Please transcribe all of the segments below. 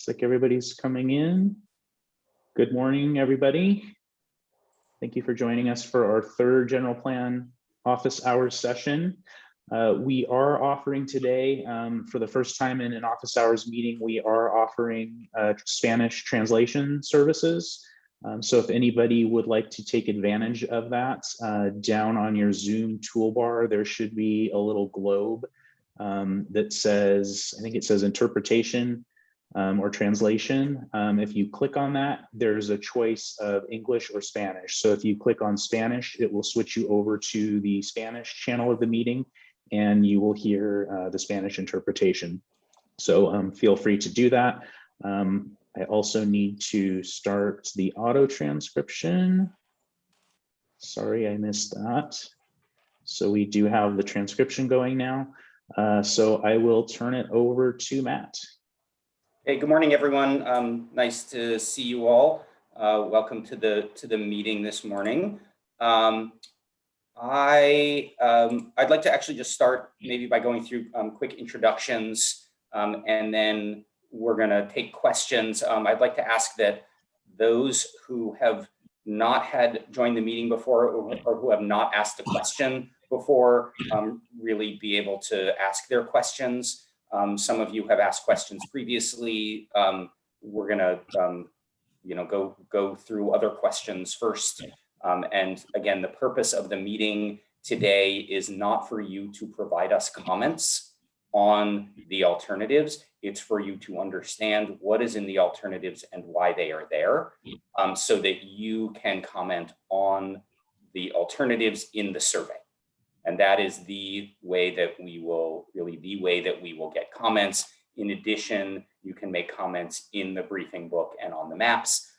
Looks like everybody's coming in. Good morning, everybody. Thank you for joining us for our third general plan office hours session. We are offering today, for the first time in an office hours meeting, we are offering Spanish translation services. So if anybody would like to take advantage of that, down on your Zoom toolbar, there should be a little globe that says, I think it says interpretation or translation. If you click on that, there's a choice of English or Spanish. So if you click on Spanish, it will switch you over to the Spanish channel of the meeting and you will hear the Spanish interpretation. So feel free to do that. I also need to start the auto transcription. Sorry, I missed that. So we do have the transcription going now. So I will turn it over to Matt. Hey, good morning, everyone. Nice to see you all. Welcome to the meeting this morning. I'd like to actually just start maybe by going through quick introductions, and then we're going to take questions. I'd like to ask that those who have not had joined the meeting before or who have not asked a question before really be able to ask their questions. Some of you have asked questions previously. We're going to go through other questions first. And again, the purpose of the meeting today is not for you to provide us comments on the alternatives. It's for you to understand what is in the alternatives and why they are there, so that you can comment on the alternatives in the survey. And that is the way that we will get comments. In addition, you can make comments in the briefing book and on the maps.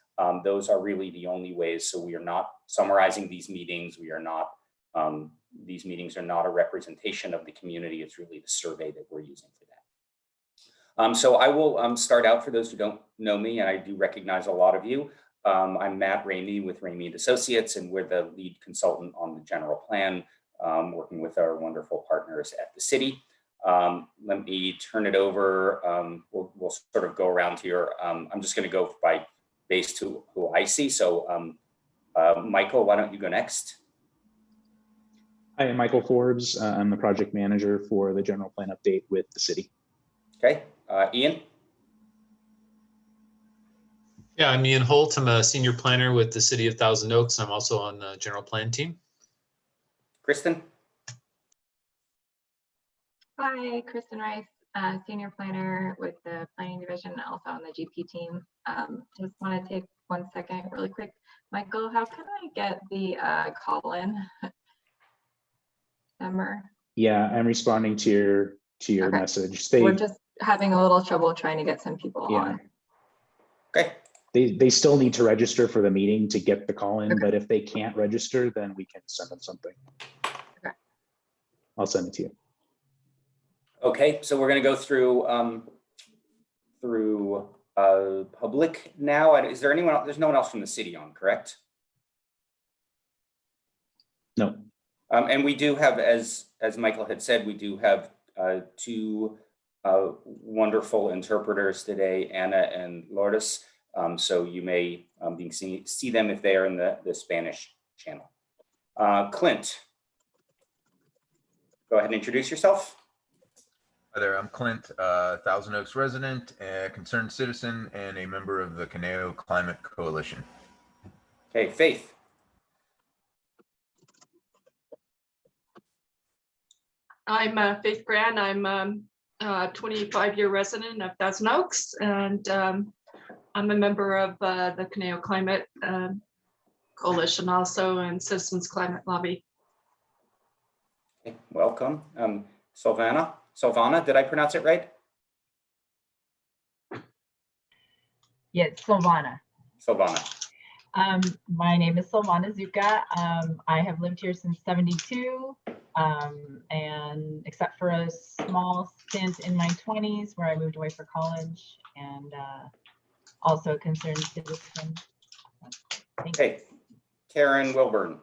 Those are really the only ways. So we are not summarizing these meetings. These meetings are not a representation of the community. It's really the survey that we're using for that. So I will start out for those who don't know me, and I do recognize a lot of you. I'm Matt Ramey with Ramey & Associates, and we're the lead consultant on the general plan, working with our wonderful partners at the city. Let me turn it over. We'll sort of go around here. I'm just going to go by base to who I see. So Michael, why don't you go next? Hi, I'm Michael Forbes. I'm the project manager for the general plan update with the city. Okay, Ian? Yeah, I'm Ian Holt. I'm a senior planner with the City of Thousand Oaks. I'm also on the general plan team. Kristen? Hi, Kristen Rice, senior planner with the planning division, also on the GP team. Just want to take 1 second really quick. Michael, how can I get the call-in number? Yeah, I'm responding to your Okay. message. We're just having a little trouble trying to get some people on. Okay. They still need to register for the meeting to get the call in, Okay. but if they can't register, then we can send them something. Okay. I'll send it to you. Okay, so we're going to go through public now. Is there anyone else? There's no one else from the city on, correct? No. And we do have, as Michael had said, we do have two wonderful interpreters today, Anna and Lourdes. So you may see them if they are in the Spanish channel. Clint, go ahead and introduce yourself. Hi there, I'm Clint, Thousand Oaks resident, a concerned citizen, and a member of the Conejo Climate Coalition. Okay, Faith. I'm Faith Grand. I'm a 25-year resident of Thousand Oaks, and I'm a member of the Conejo Climate Coalition also, and Citizens Climate Lobby. Okay, welcome. Silvana, did I pronounce it right? Yes, Silvana. Silvana. My name is Silvana Zuka. I have lived here since '72, and except for a small stint in my 20s where I moved away for college, and also a concerned citizen. Okay, Karen Wilburn.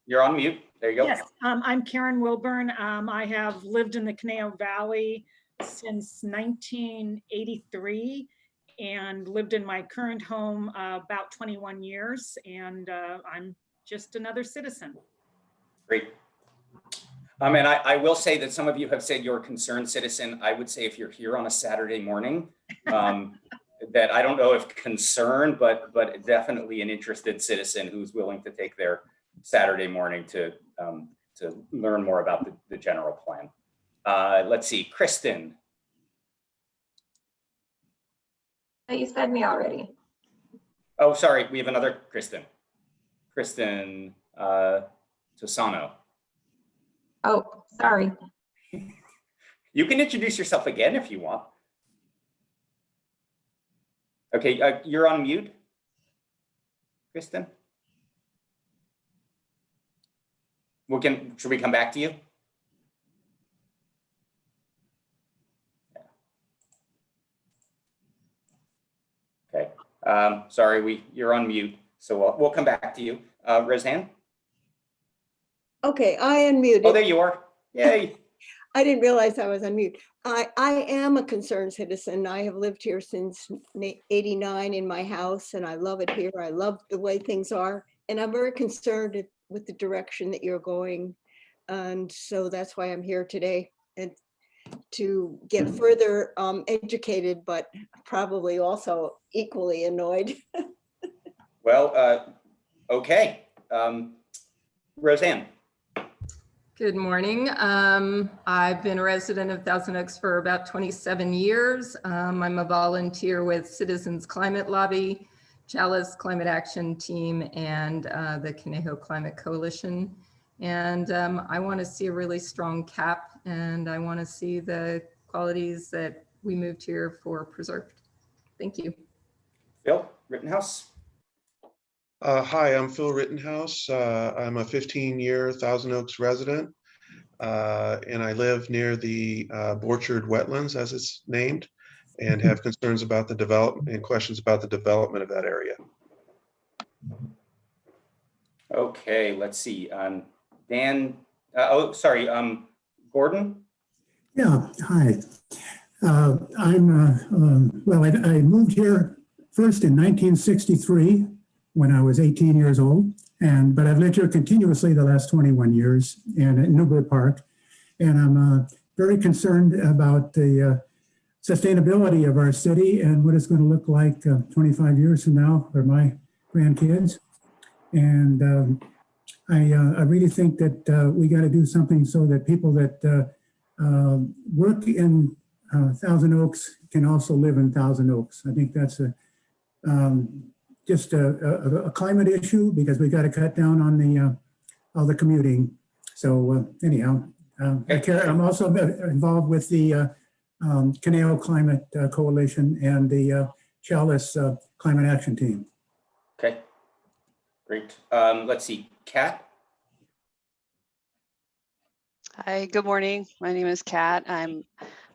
You're on mute. There you go. Yes, I'm Karen Wilburn. I have lived in the Conejo Valley since 1983 and lived in my current home about 21 years. And I'm just another citizen. Great. And I will say that some of you have said you're a concerned citizen. I would say if you're here on a Saturday morning, that I don't know if concerned, but definitely an interested citizen who's willing to take their Saturday morning to learn more about the general plan. Let's see, Kristen. You said me already. Oh, sorry, we have another Kristen. Kristen Tosano. Oh, sorry. You can introduce yourself again if you want. Okay, you're on mute, Kristen. Should we come back to you? Okay, sorry, you're on mute, so we'll come back to you. Roseanne? Okay, I unmuted. Oh, there you are. Yay. I didn't realize I was on mute. I am a concerned citizen. I have lived here since '89 in my house, and I love it here. I love the way things are, and I'm very concerned with the direction that you're going. And so that's why I'm here today, and to get further educated, but probably also equally annoyed. Well, okay. Roseanne. Good morning. I've been a resident of Thousand Oaks for about 27 years. I'm a volunteer with Citizens Climate Lobby, Chalice Climate Action Team, and the Conejo Climate Coalition. And I want to see a really strong CAP, and I want to see the qualities that we moved here for preserved. Thank you. Phil Rittenhouse. Hi, I'm Phil Rittenhouse. I'm a 15-year Thousand Oaks resident, and I live near the Borchard Wetlands, as it's named, and have concerns about the development and questions about the development of that area. Okay, let's see. Dan, Gordon? Yeah, hi. I moved here first in 1963 when I was 18 years old, but I've lived here continuously the last 21 years and at Newbury Park. And I'm very concerned about the sustainability of our city and what it's going to look like 25 years from now for my grandkids. And I really think that we got to do something so that people that work in Thousand Oaks can also live in Thousand Oaks. I think that's just a climate issue because we got to cut down on all the commuting. So anyhow, I'm also involved with the Conejo Climate Coalition and the Chalice Climate Action Team. Okay, great. Let's see, Kat. Hi, good morning. My name is Kat. I'm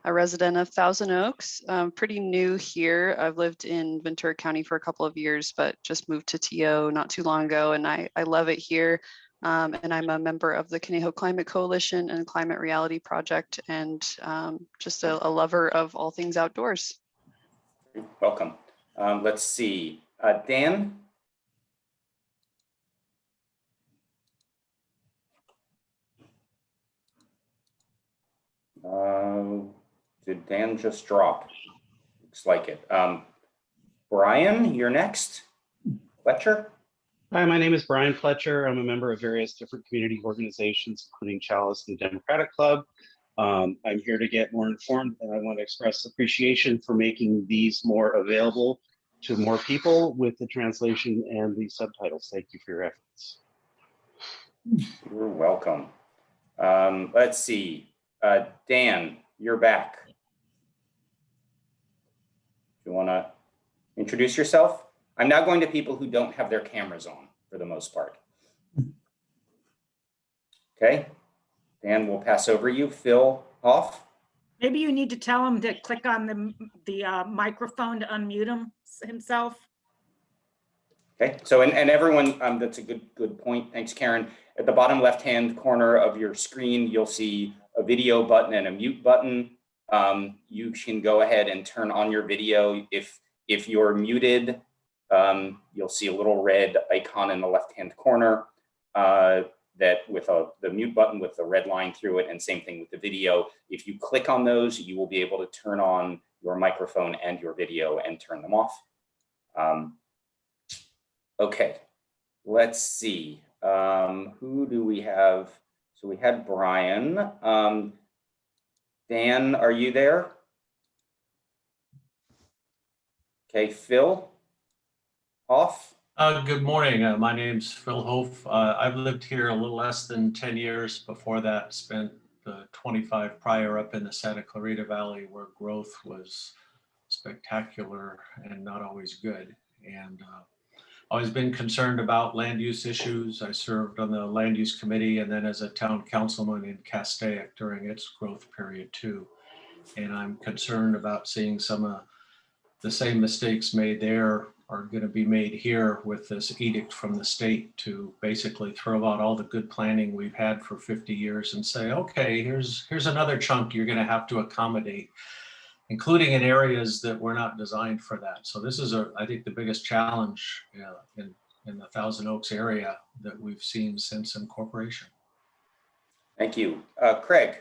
a resident of Thousand Oaks. I'm pretty new here. I've lived in Ventura County for a couple of years, but just moved to TO not too long ago, and I love it here. And I'm a member of the Conejo Climate Coalition and Climate Reality Project, and just a lover of all things outdoors. Welcome. Let's see, Dan. Did Dan just drop? Looks like it. Brian, you're next. Fletcher. Hi, my name is Brian Fletcher. I'm a member of various different community organizations, including Chalice and the Democratic Club. I'm here to get more informed, and I want to express appreciation for making these more available to more people with the translation and the subtitles. Thank you for your efforts. You're welcome. Let's see. Dan, you're back. You want to introduce yourself? I'm now going to people who don't have their cameras on for the most part. Okay, Dan, we'll pass over you. Phil, off. Maybe you need to tell him to click on the microphone to unmute himself. Okay, so and everyone, that's a good point. Thanks, Karen. At the bottom left-hand corner of your screen, you'll see a video button and a mute button. you can go ahead and turn on your video. If you're muted, you'll see a little red icon in the left-hand corner that with the mute button with the red line through it, and same thing with the video. If you click on those, you will be able to turn on your microphone and your video and turn them off. Okay, let's see. Who do we have? So we had Brian. Dan, are you there? Okay, Phil Hoff. Good morning. My name's Phil Hoff. I've lived here a little less than 10 years. Before that, spent the 25 prior up in the Santa Clarita Valley, where growth was spectacular and not always good. And always been concerned about land use issues. I served on the land use committee and then as a town councilman in Castaic during its growth period too. And I'm concerned about seeing some of the same mistakes made there are going to be made here with this edict from the state to basically throw out all the good planning we've had for 50 years and say, okay, here's another chunk you're going to have to accommodate, including in areas that were not designed for that. So this is, I think, the biggest challenge in the Thousand Oaks area that we've seen since incorporation. Thank you. Craig.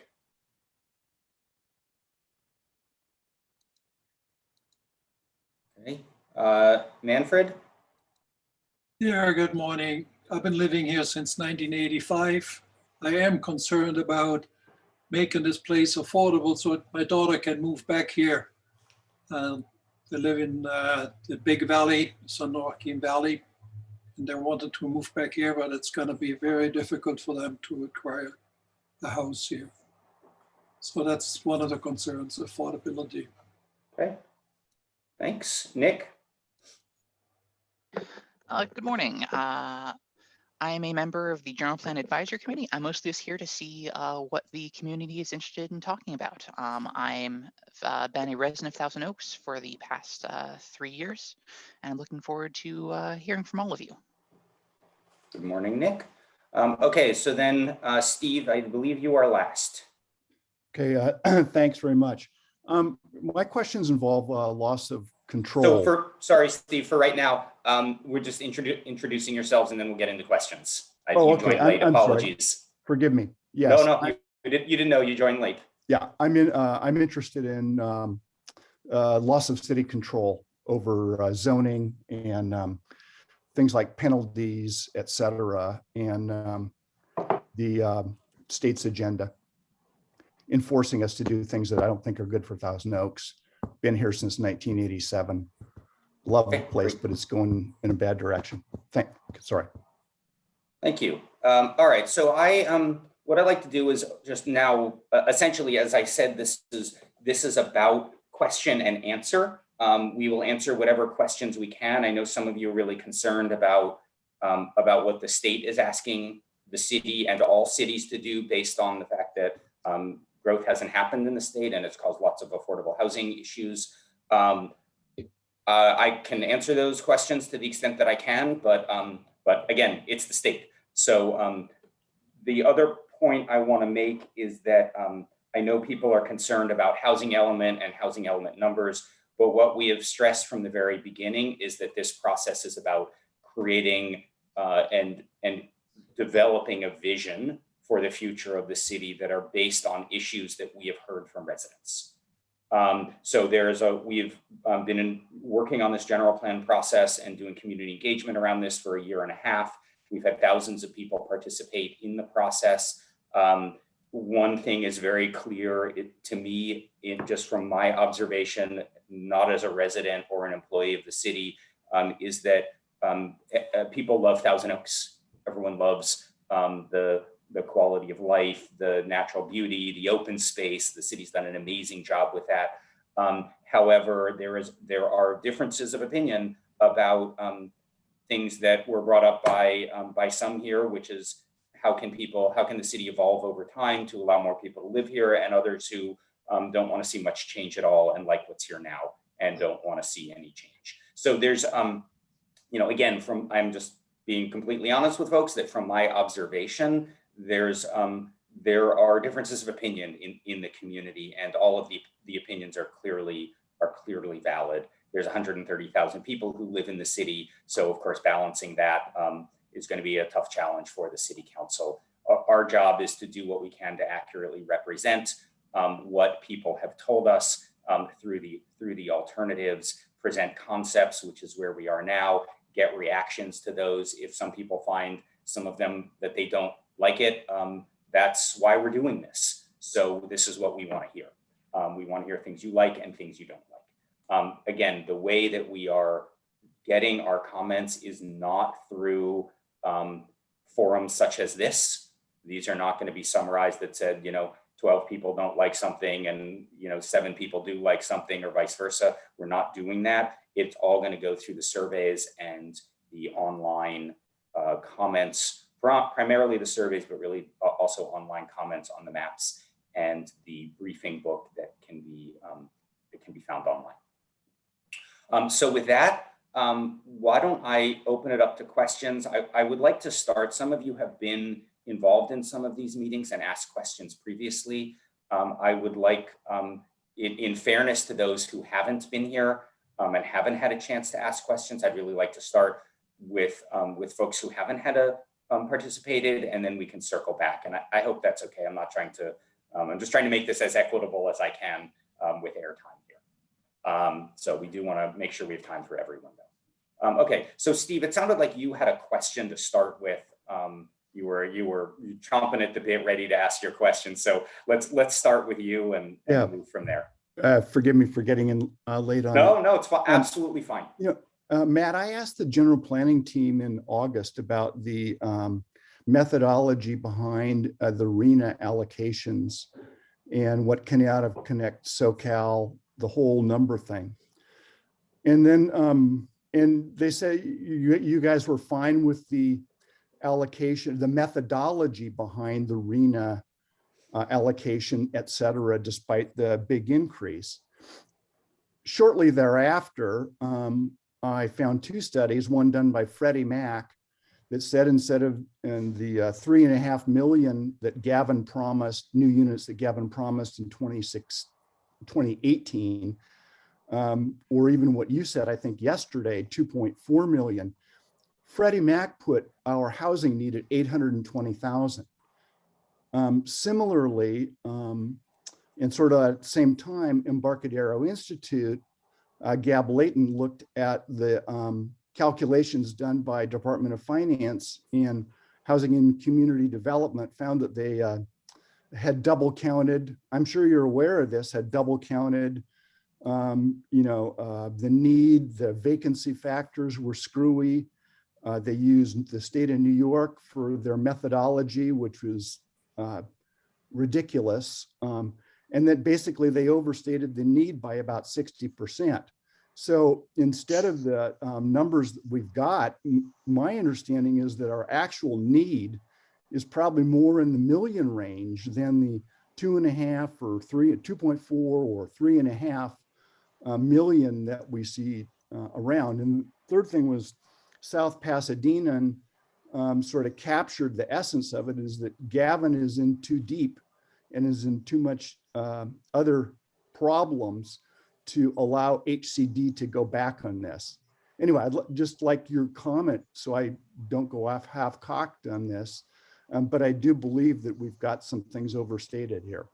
Okay. Manfred? Yeah, good morning. I've been living here since 1985. I am concerned about making this place affordable so my daughter can move back here. They live in the Big Valley, San Joaquin Valley, and they wanted to move back here, but it's going to be very difficult for them to acquire a house here. So that's one of the concerns, affordability. Okay, thanks. Nick? Good morning. I am a member of the General Plan Advisory Committee. I'm mostly just here to see what the community is interested in talking about. I'm been a resident of Thousand Oaks for the past 3 years, and I'm looking forward to hearing from all of you. Good morning, Nick. Okay, so then Steve, I believe you are last. Okay, thanks very much. My questions involve loss of control. So sorry, Steve, for right now, we're just introducing yourselves and then we'll get into questions. Oh, okay. I'm Apologies. sorry. Forgive me. Yes. No, you didn't know you joined late. Yeah, I'm interested in loss of city control over zoning and things like penalties, et cetera, and the state's agenda, enforcing us to do things that I don't think are good for Thousand Oaks. Been here since 1987. Love the place, but it's going in a bad direction. Sorry. Thank you. All right, so what I'd like to do is just now, essentially, as I said, this is about question and answer. We will answer whatever questions we can. I know some of you are really concerned about what the state is asking the city and all cities to do based on the fact that growth hasn't happened in the state and it's caused lots of affordable housing issues. I can answer those questions to the extent that I can, but again, it's the state. So the other point I want to make is that I know people are concerned about housing element and housing element numbers, but what we have stressed from the very beginning is that this process is about creating and developing a vision for the future of the city that are based on issues that we have heard from residents. So we've been working on this general plan process and doing community engagement around this for 1.5 years. We've had thousands of people participate in the process. One thing is very clear to me, just from my observation, not as a resident or an employee of the city, is that people love Thousand Oaks. Everyone loves the quality of life, the natural beauty, the open space. The city's done an amazing job with that. However, there are differences of opinion about things that were brought up by some here, which is how can the city evolve over time to allow more people to live here, and others who don't want to see much change at all and like what's here now and don't want to see any change. So there's, again, I'm just being completely honest with folks that from my observation, there's there are differences of opinion in the community, and all of the opinions are clearly valid. There's 130,000 people who live in the city, so of course balancing that is going to be a tough challenge for the city council. Our job is to do what we can to accurately represent what people have told us through the alternatives, present concepts, which is where we are now, get reactions to those. If some people find some of them that they don't like it, that's why we're doing this. So this is what we want to hear. We want to hear things you like and things you don't like. Again, the way that we are getting our comments is not through forums such as this. These are not going to be summarized that said, 12 people don't like something and 7 people do like something, or vice versa. We're not doing that. It's all going to go through the surveys and the online comments, primarily the surveys, but really also online comments on the maps and the briefing book that can be found online. So with that, why don't I open it up to questions? I would like to start. Some of you have been involved in some of these meetings and asked questions previously. I would like, in fairness to those who haven't been here and haven't had a chance to ask questions, I'd really like to start with folks who haven't had participated, and then we can circle back. And I hope that's okay. I'm not trying to, I'm just trying to make this as equitable as I can with airtime here. So we do want to make sure we have time for everyone though. Okay, so Steve, it sounded like you had a question to start with. You were chomping at the bit, ready to ask your question. So let's start with you and move from there. Forgive me for getting in late on. No, it's absolutely fine. Matt, I asked the general planning team in August about the methodology behind the RENA allocations and what came out of Connect SoCal, the whole number thing. And then, and they say you guys were fine with the allocation, the methodology behind the RENA allocation, et cetera, despite the big increase. Shortly thereafter, I found 2 studies, one done by Freddie Mac, that said instead of in the 3.5 million that Gavin promised, new units that Gavin promised in 2018, or even what you said, I think yesterday, 2.4 million, Freddie Mac put our housing need at 820,000. Similarly, and sort of at the same time, Embarcadero Institute, Gab Layton looked at the calculations done by Department of Finance in Housing and Community Development, found that they had double counted, I'm sure you're aware of this, had double counted, the need, the vacancy factors were screwy. They used the state of New York for their methodology, which was ridiculous. And that basically they overstated the need by about 60%. So instead of the numbers that we've got, my understanding is that our actual need is probably more in the million range than the 2.5 or 2.4 or 3.5 million that we see around. And the third thing was South Pasadena sort of captured the essence of it, is that Gavin is in too deep and is in too much other problems to allow HCD to go back on this. Anyway, I'd just like your comment so I don't go off half-cocked on this, but I do believe that we've got some things overstated here.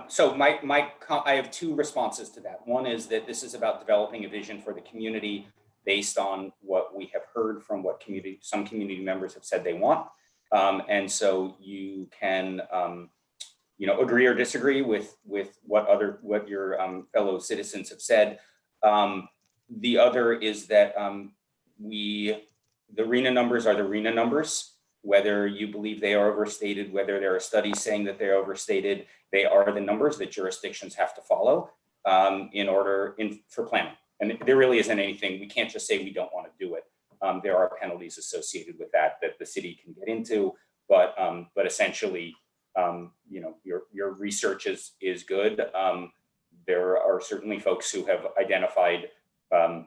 So I have 2 responses to that. One is that this is about developing a vision for the community based on what we have heard from what some community members have said they want. And so you can agree or disagree with what your fellow citizens have said. The other is that the RENA numbers are the RENA numbers. Whether you believe they are overstated, whether there are studies saying that they're overstated, they are the numbers that jurisdictions have to follow for planning. And there really isn't anything, we can't just say we don't want to do it. There are penalties associated with that the city can get into, but essentially, your research is good. There are certainly folks who have identified a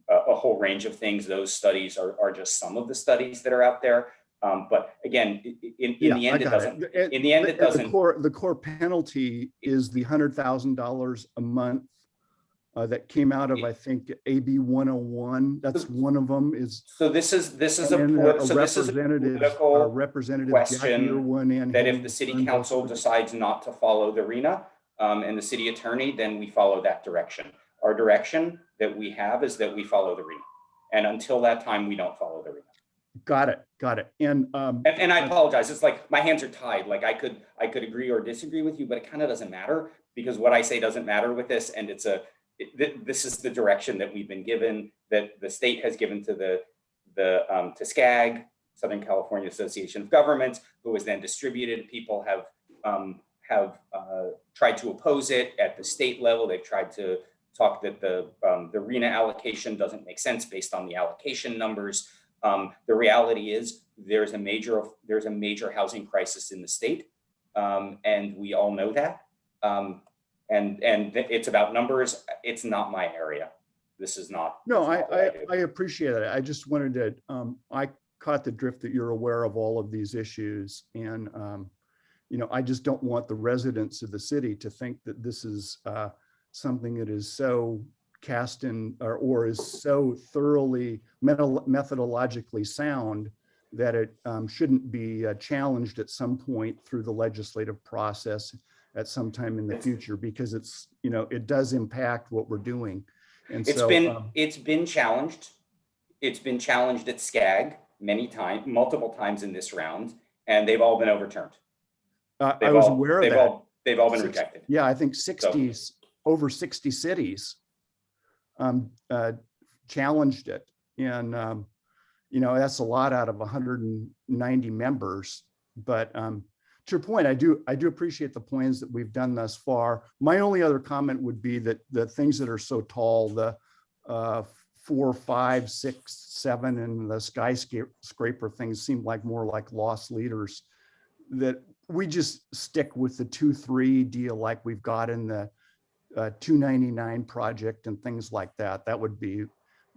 whole range of things. Those studies are just some of the studies that are out there. But again, in Yeah, the I end, it got doesn't, it. in the end, it doesn't. The core penalty is the $100,000 a month that came out of, I think, AB 101. That's one of them is. So this is a Representative Jackie question Irwin that if the city council decides not to follow the RENA and the city attorney, then we follow that direction. Our direction that we have is that we follow the RENA. And until that time, we don't follow the RENA. Got it. And I apologize. It's like my hands are tied. Like I could agree or disagree with you, but it kind of doesn't matter because what I say doesn't matter with this. And this is the direction that we've been given, that the state has given to to SCAG, Southern California Association of Governments, who was then distributed. People have tried to oppose it at the state level. They've tried to talk that the RENA allocation doesn't make sense based on the allocation numbers. The reality is there's a major housing crisis in the state, and we all know that. And it's about numbers. It's not my area. This is not. No, I appreciate it. I just wanted to, I caught the drift that you're aware of all of these issues. And, I just don't want the residents of the city to think that this is something that is so cast in or is so thoroughly methodologically sound that it shouldn't be challenged at some point through the legislative process at some time in the future, because it's, it does impact what we're doing. And it's been challenged. It's been challenged at SCAG multiple times in this round, and they've all been overturned. I was aware of that. They've all been rejected. Yeah, I think over 60 cities challenged it. And, that's a lot out of 190 members. But to your point, I do appreciate the plans that we've done thus far. My only other comment would be that the things that are so tall, the 4, 5, 6, 7, and the skyscraper things seem like more like lost leaders, that we just stick with the 2-3 deal like we've got in the 299 project and things like that. That would be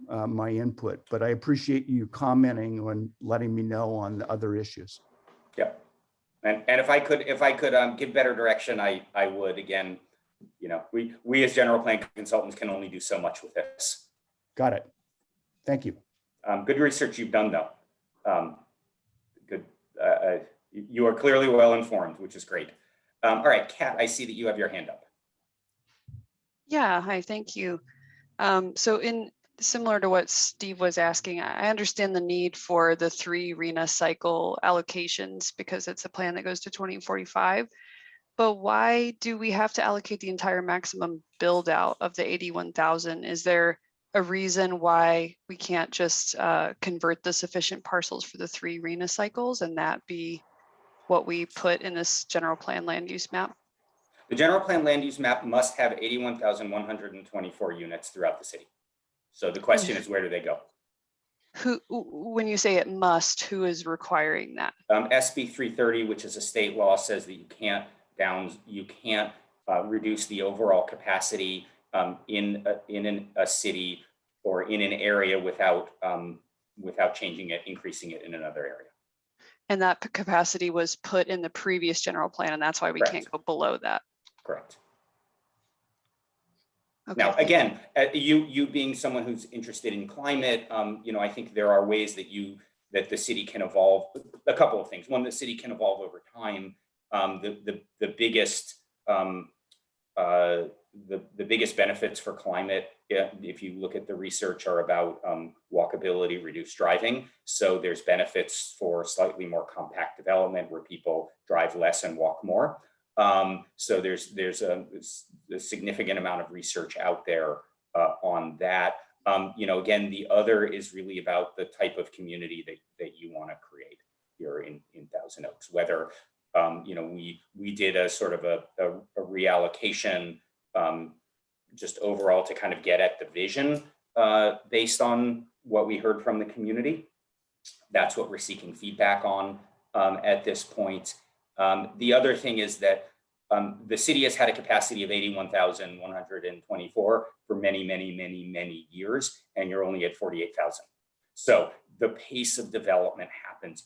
my input, but I appreciate you commenting and letting me know on the other issues. Yeah. And if I could give better direction, I would. Again, we as general plan consultants can only do so much with this. Got it. Thank you. Good research you've done, though. Good. You are clearly well informed, which is great. All right, Kat, I see that you have your hand up. Yeah, hi, thank you. So similar to what Steve was asking, I understand the need for the 3 RENA cycle allocations because it's a plan that goes to 2045. But why do we have to allocate the entire maximum build out of the 81,000? Is there a reason why we can't just convert the sufficient parcels for the 3 RENA cycles and that be what we put in this general plan land use map? The general plan land use map must have 81,124 units throughout the city. So the question is, where do they go? When you say it must, who is requiring that? SB 330, which is a state law, says that you can't reduce the overall capacity in a city or in an area without changing it, increasing it in another area. And that capacity was put in the previous general plan, and that's why we can't go below that. Correct. Okay. Now, again, you being someone who's interested in climate, I think there are ways that the city can evolve. A couple of things. One, the city can evolve over time. The biggest benefits for climate, if you look at the research, are about walkability, reduced driving. So there's benefits for slightly more compact development where people drive less and walk more. So there's a significant amount of research out there on that. Again, the other is really about the type of community that you want to create here in Thousand Oaks. Whether we did a sort of a reallocation just overall to kind of get at the vision based on what we heard from the community. That's what we're seeking feedback on at this point. The other thing is that the city has had a capacity of 81,124 for many, many, many, many years, and you're only at 48,000. So the pace of development happens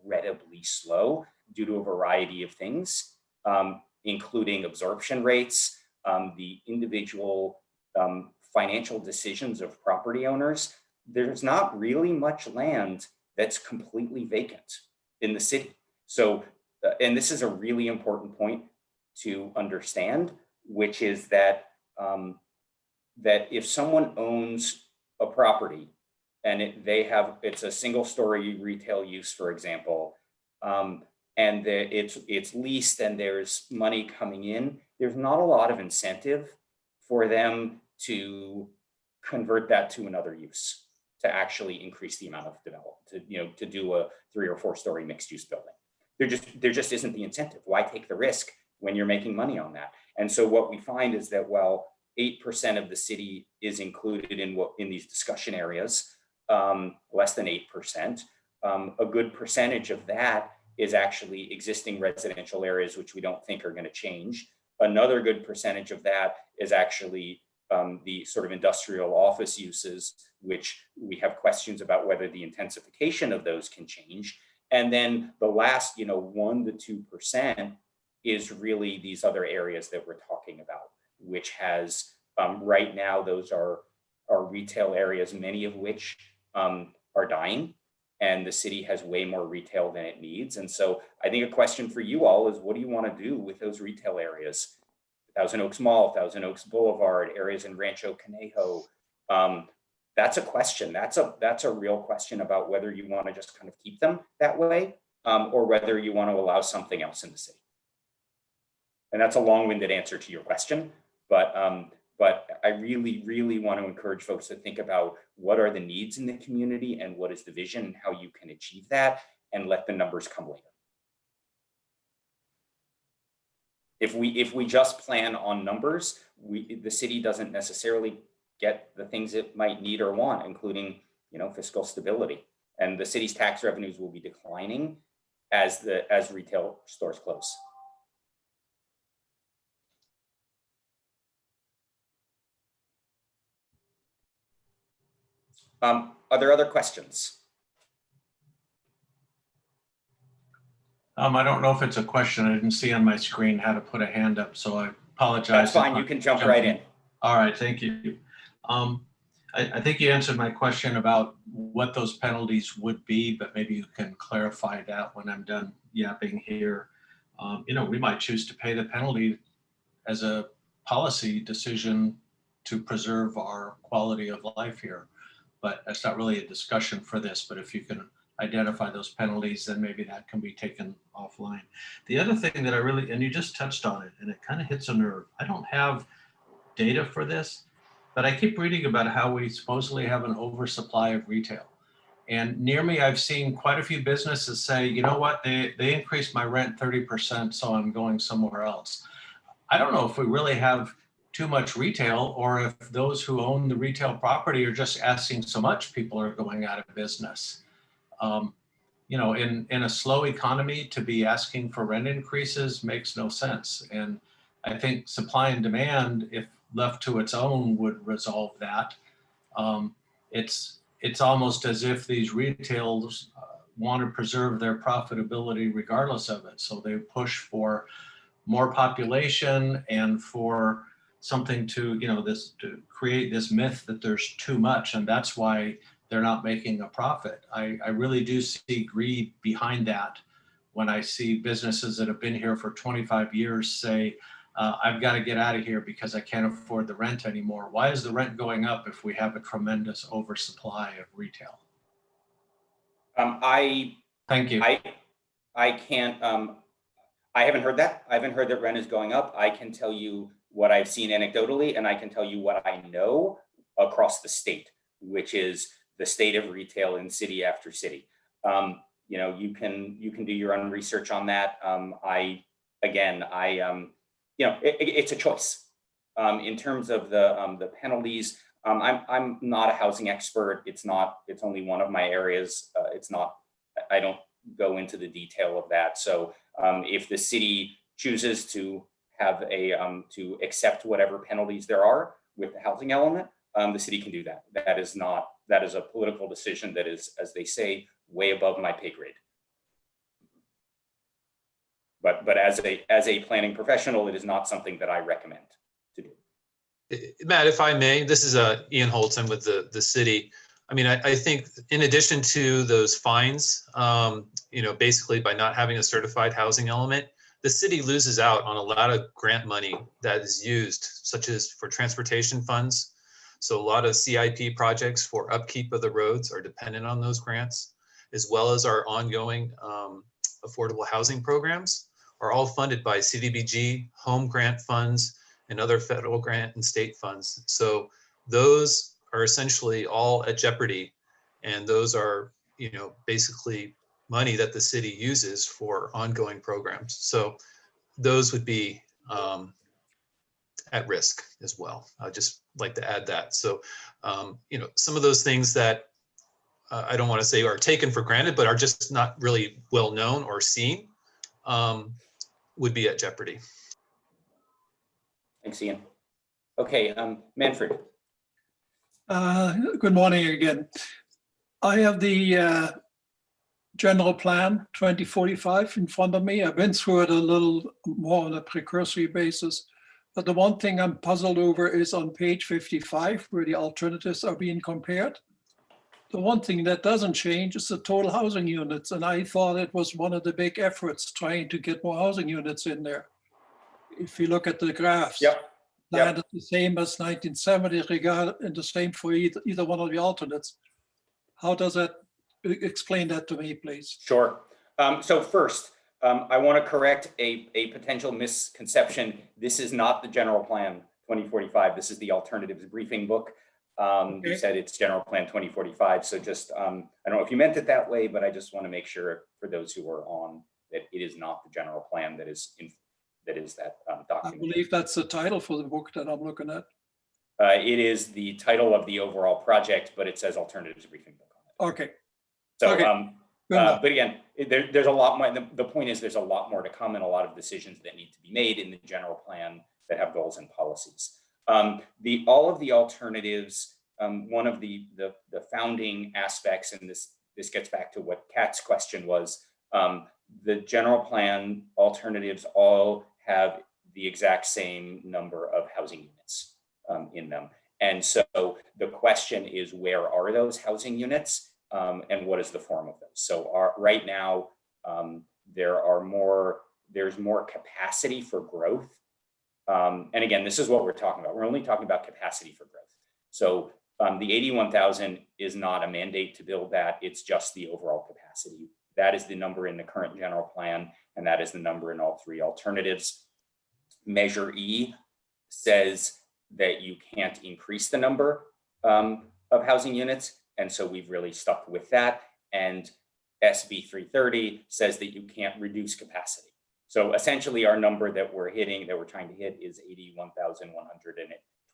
incredibly slow due to a variety of things, including absorption rates, the individual financial decisions of property owners. There's not really much land that's completely vacant in the city. So, and this is a really important point to understand, which is that that if someone owns a property and it's a single story retail use, for example, and it's leased and there's money coming in, there's not a lot of incentive for them to convert that to another use, to actually increase the amount of development, to do a 3 or 4 story mixed use building. There just isn't the incentive. Why take the risk when you're making money on that? And so what we find is that while 8% of the city is included in these discussion areas, less than 8%, a good percentage of that is actually existing residential areas, which we don't think are going to change. Another good percentage of that is actually the sort of industrial office uses, which we have questions about whether the intensification of those can change. And then the last, 1 to 2% is really these other areas that we're talking about, which has right now, those are retail areas, many of which are dying, and the city has way more retail than it needs. And so I think a question for you all is, what do you want to do with those retail areas? Thousand Oaks Mall, Thousand Oaks Boulevard, areas in Rancho Conejo. That's a question. That's a real question about whether you want to just kind of keep them that way, or whether you want to allow something else in the city. And that's a long-winded answer to your question, but I really, really want to encourage folks to think about what are the needs in the community and what is the vision and how you can achieve that, and let the numbers come later. If we just plan on numbers, the city doesn't necessarily get the things it might need or want, including fiscal stability. And the city's tax revenues will be declining as retail stores close. Are there other questions? I don't know if it's a question. I didn't see on my screen how to put a hand up, so I apologize. That's fine. You can jump right in. All right, thank you. I think you answered my question about what those penalties would be, but maybe you can clarify that when I'm done yapping here. We might choose to pay the penalty as a policy decision to preserve our quality of life here. But that's not really a discussion for this, but if you can identify those penalties, then maybe that can be taken offline. The other thing that and you just touched on it, and it kind of hits a nerve. I don't have data for this, but I keep reading about how we supposedly have an oversupply of retail. And near me, I've seen quite a few businesses say, you know what, they increased my rent 30%, so I'm going somewhere else. I don't know if we really have too much retail, or if those who own the retail property are just asking so much, people are going out of business. In a slow economy, to be asking for rent increases makes no sense. And I think supply and demand, if left to its own, would resolve that. It's almost as if these retailers want to preserve their profitability regardless of it. So they push for more population and for something to create this myth that there's too much, and that's why they're not making a profit. I really do see greed behind that when I see businesses that have been here for 25 years say, I've got to get out of here because I can't afford the rent anymore. Why is the rent going up if we have a tremendous oversupply of retail? Thank you. I can't, I haven't heard that. I haven't heard that rent is going up. I can tell you what I've seen anecdotally, and I can tell you what I know across the state, which is the state of retail in city after city. You can do your own research on that. It's a choice. In terms of the penalties, I'm not a housing expert. It's only one of my areas. I don't go into the detail of that. So if the city chooses to have to accept whatever penalties there are with the housing element, the city can do that. That is a political decision that is, as they say, way above my pay grade. But as a planning professional, it is not something that I recommend to do. Matt, if I may, this is Ian Holton with the city. I mean, I think in addition to those fines, basically by not having a certified housing element, the city loses out on a lot of grant money that is used, such as for transportation funds. So a lot of CIP projects for upkeep of the roads are dependent on those grants, as well as our ongoing affordable housing programs are all funded by CDBG, home grant funds, and other federal grant and state funds. So those are essentially all at jeopardy. And those are, basically money that the city uses for ongoing programs. So those would be at risk as well. I'd just like to add that. So, some of those things that I don't want to say are taken for granted, but are just not really well known or seen, would be at jeopardy. Thanks, Ian. Okay, Manfred. Good morning again. I have the general plan 2045 in front of me. I've been through it a little more on a precursory basis, but the one thing I'm puzzled over is on page 55, where the alternatives are being compared. The one thing that doesn't change is the total housing units, and I thought it was one of the big efforts trying to get more housing units in there. If you look at the graphs, that is the same as 1970, and the same for either one of the alternates. How does that explain that to me, please? Sure. So first, I want to correct a potential misconception. This is not the general plan 2045. This is the alternatives briefing book. You said it's general plan 2045. So just, I don't know if you meant it that way, but I just want to make sure for those who are on that it is not the general plan that is that document. I believe that's the title for the book that I'm looking at. It is the title of the overall project, but it says alternatives briefing book on it. Okay. So, Okay. but again, there's a lot more. The point is there's a lot more to come and a lot of decisions that need to be made in the general plan that have goals and policies. All of the alternatives, one of the founding aspects, and this gets back to what Kat's question was, the general plan alternatives all have the exact same number of housing units in them. And so the question is, where are those housing units? And what is the form of those? So right now, there's more capacity for growth. And again, this is what we're talking about. We're only talking about capacity for growth. So the 81,000 is not a mandate to build that. It's just the overall capacity. That is the number in the current general plan, and that is the number in all three alternatives. Measure E says that you can't increase the number of housing units. And so we've really stuck with that. And SB 330 says that you can't reduce capacity. So essentially our number that we're trying to hit is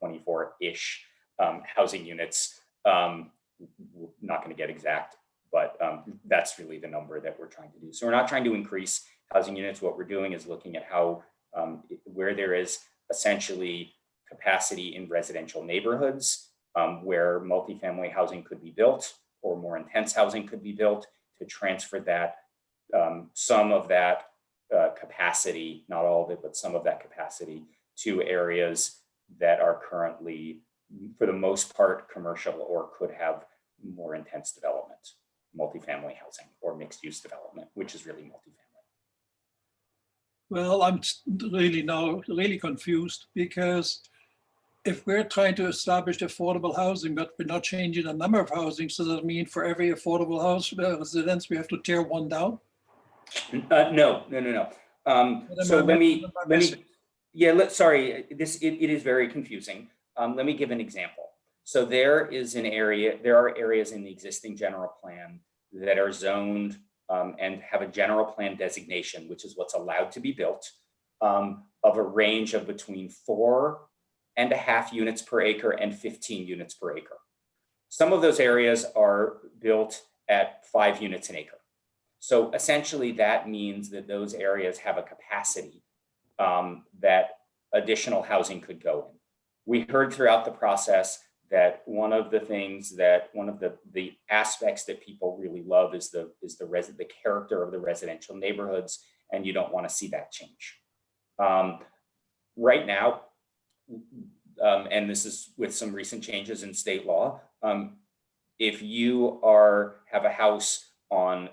81,124-ish housing units. Not going to get exact, but that's really the number that we're trying to do. So we're not trying to increase housing units. What we're doing is looking at how, where there is essentially capacity in residential neighborhoods, where multifamily housing could be built or more intense housing could be built, to transfer that, some of that capacity, not all of it, but some of that capacity to areas that are currently, for the most part, commercial or could have more intense development, multifamily housing or mixed use development, which is really multifamily. Well, I'm really confused, because if we're trying to establish affordable housing, but we're not changing the number of housing, so does that mean for every affordable house residence, we have to tear one down? No. So let me, sorry, it is very confusing. Let me give an example. So there are areas in the existing general plan that are zoned and have a general plan designation, which is what's allowed to be built, of a range of between 4.5 units per acre and 15 units per acre. Some of those areas are built at 5 units an acre. So essentially that means that those areas have a capacity that additional housing could go in. We heard throughout the process that one of the aspects that people really love is the character of the residential neighborhoods and you don't want to see that change. Right now, and this is with some recent changes in state law, if you have a house on,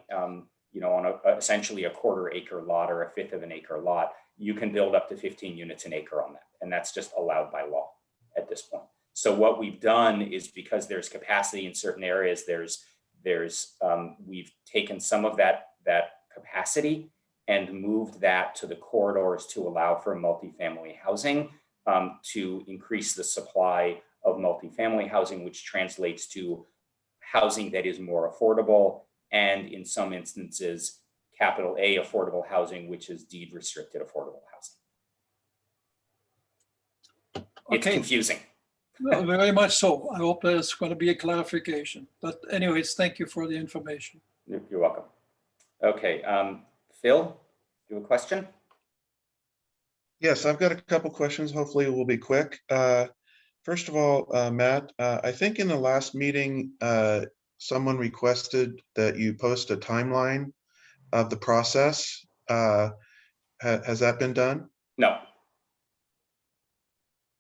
essentially a 1/4 acre lot or a 1/5 of an acre lot, you can build up to 15 units an acre on that. And that's just allowed by law at this point. So what we've done is, because there's capacity in certain areas, we've taken some of that capacity and moved that to the corridors to allow for multifamily housing, to increase the supply of multifamily housing, which translates to housing that is more affordable, and in some instances, capital A affordable housing, which is deed restricted affordable housing. It's Okay. confusing. Well, very much so. I hope there's going to be a clarification. But anyways, thank you for the information. You're welcome. Okay, Phil, you have a question? Yes, I've got a couple questions. Hopefully it will be quick. First of all, Matt, I think in the last meeting, someone requested that you post a timeline of the process. Has that been done? No.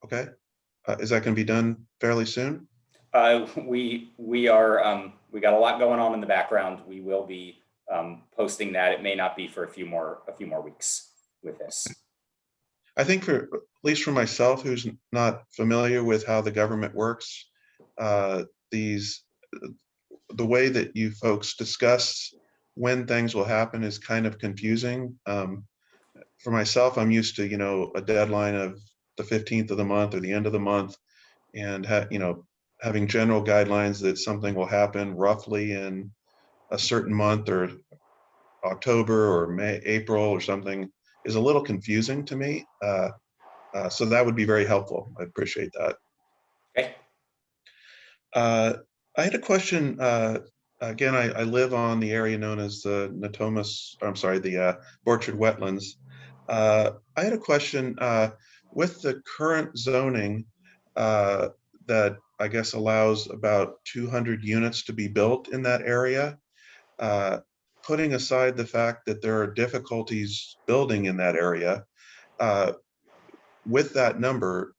Okay. Is that going to be done fairly soon? We got a lot going on in the background. We will be posting that. It may not be for a few more weeks with this. I think at least for myself, who's not familiar with how the government works, the way that you folks discuss when things will happen is kind of confusing. For myself, I'm used to, a deadline of the 15th of the month or the end of the month, and having general guidelines that something will happen roughly in a certain month, or October or May, April or something, is a little confusing to me. So that would be very helpful. I appreciate that. Okay. I had a question. Again, I live on the area known as the Borchard Wetlands. I had a question with the current zoning that I guess allows about 200 units to be built in that area. Putting aside the fact that there are difficulties building in that area, with that number,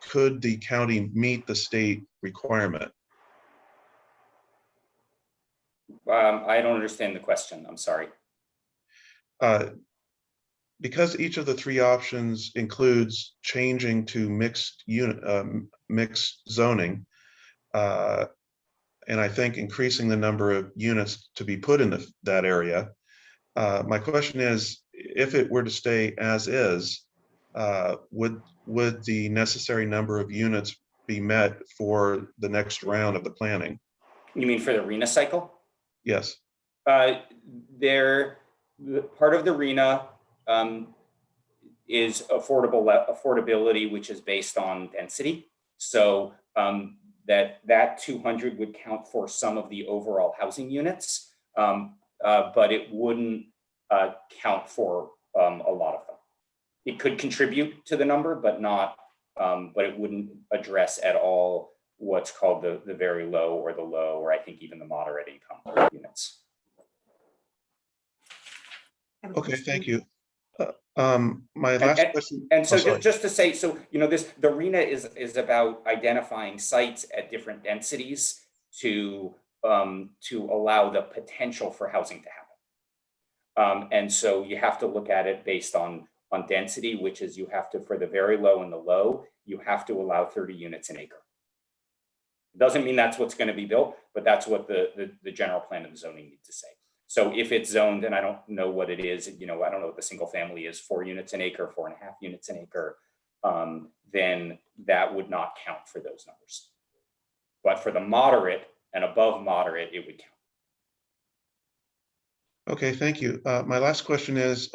could the county meet the state requirement? I don't understand the question. I'm sorry. Because each of the three options includes changing to mixed zoning, and I think increasing the number of units to be put in that area. My question is, if it were to stay as is, would the necessary number of units be met for the next round of the planning? You mean for the RHNA cycle? Yes. Part of the RHNA is affordability, which is based on density. So that 200 would count for some of the overall housing units, but it wouldn't count for a lot of them. It could contribute to the number, but it wouldn't address at all what's called the very low or the low, or I think even the moderate income units. Okay, thank you. My last question. And so just to say, so, the RHNA is about identifying sites at different densities to allow the potential for housing to happen. And so you have to look at it based on density, which is you have to, for the very low and the low, you have to allow 30 units an acre. Doesn't mean that's what's going to be built, but that's what the general plan and the zoning need to say. So if it's zoned, and I don't know what it is, I don't know what the single family is, 4 units an acre, 4.5 units an acre, then that would not count for those numbers. But for the moderate and above moderate, it would count. Okay, thank you. My last question is,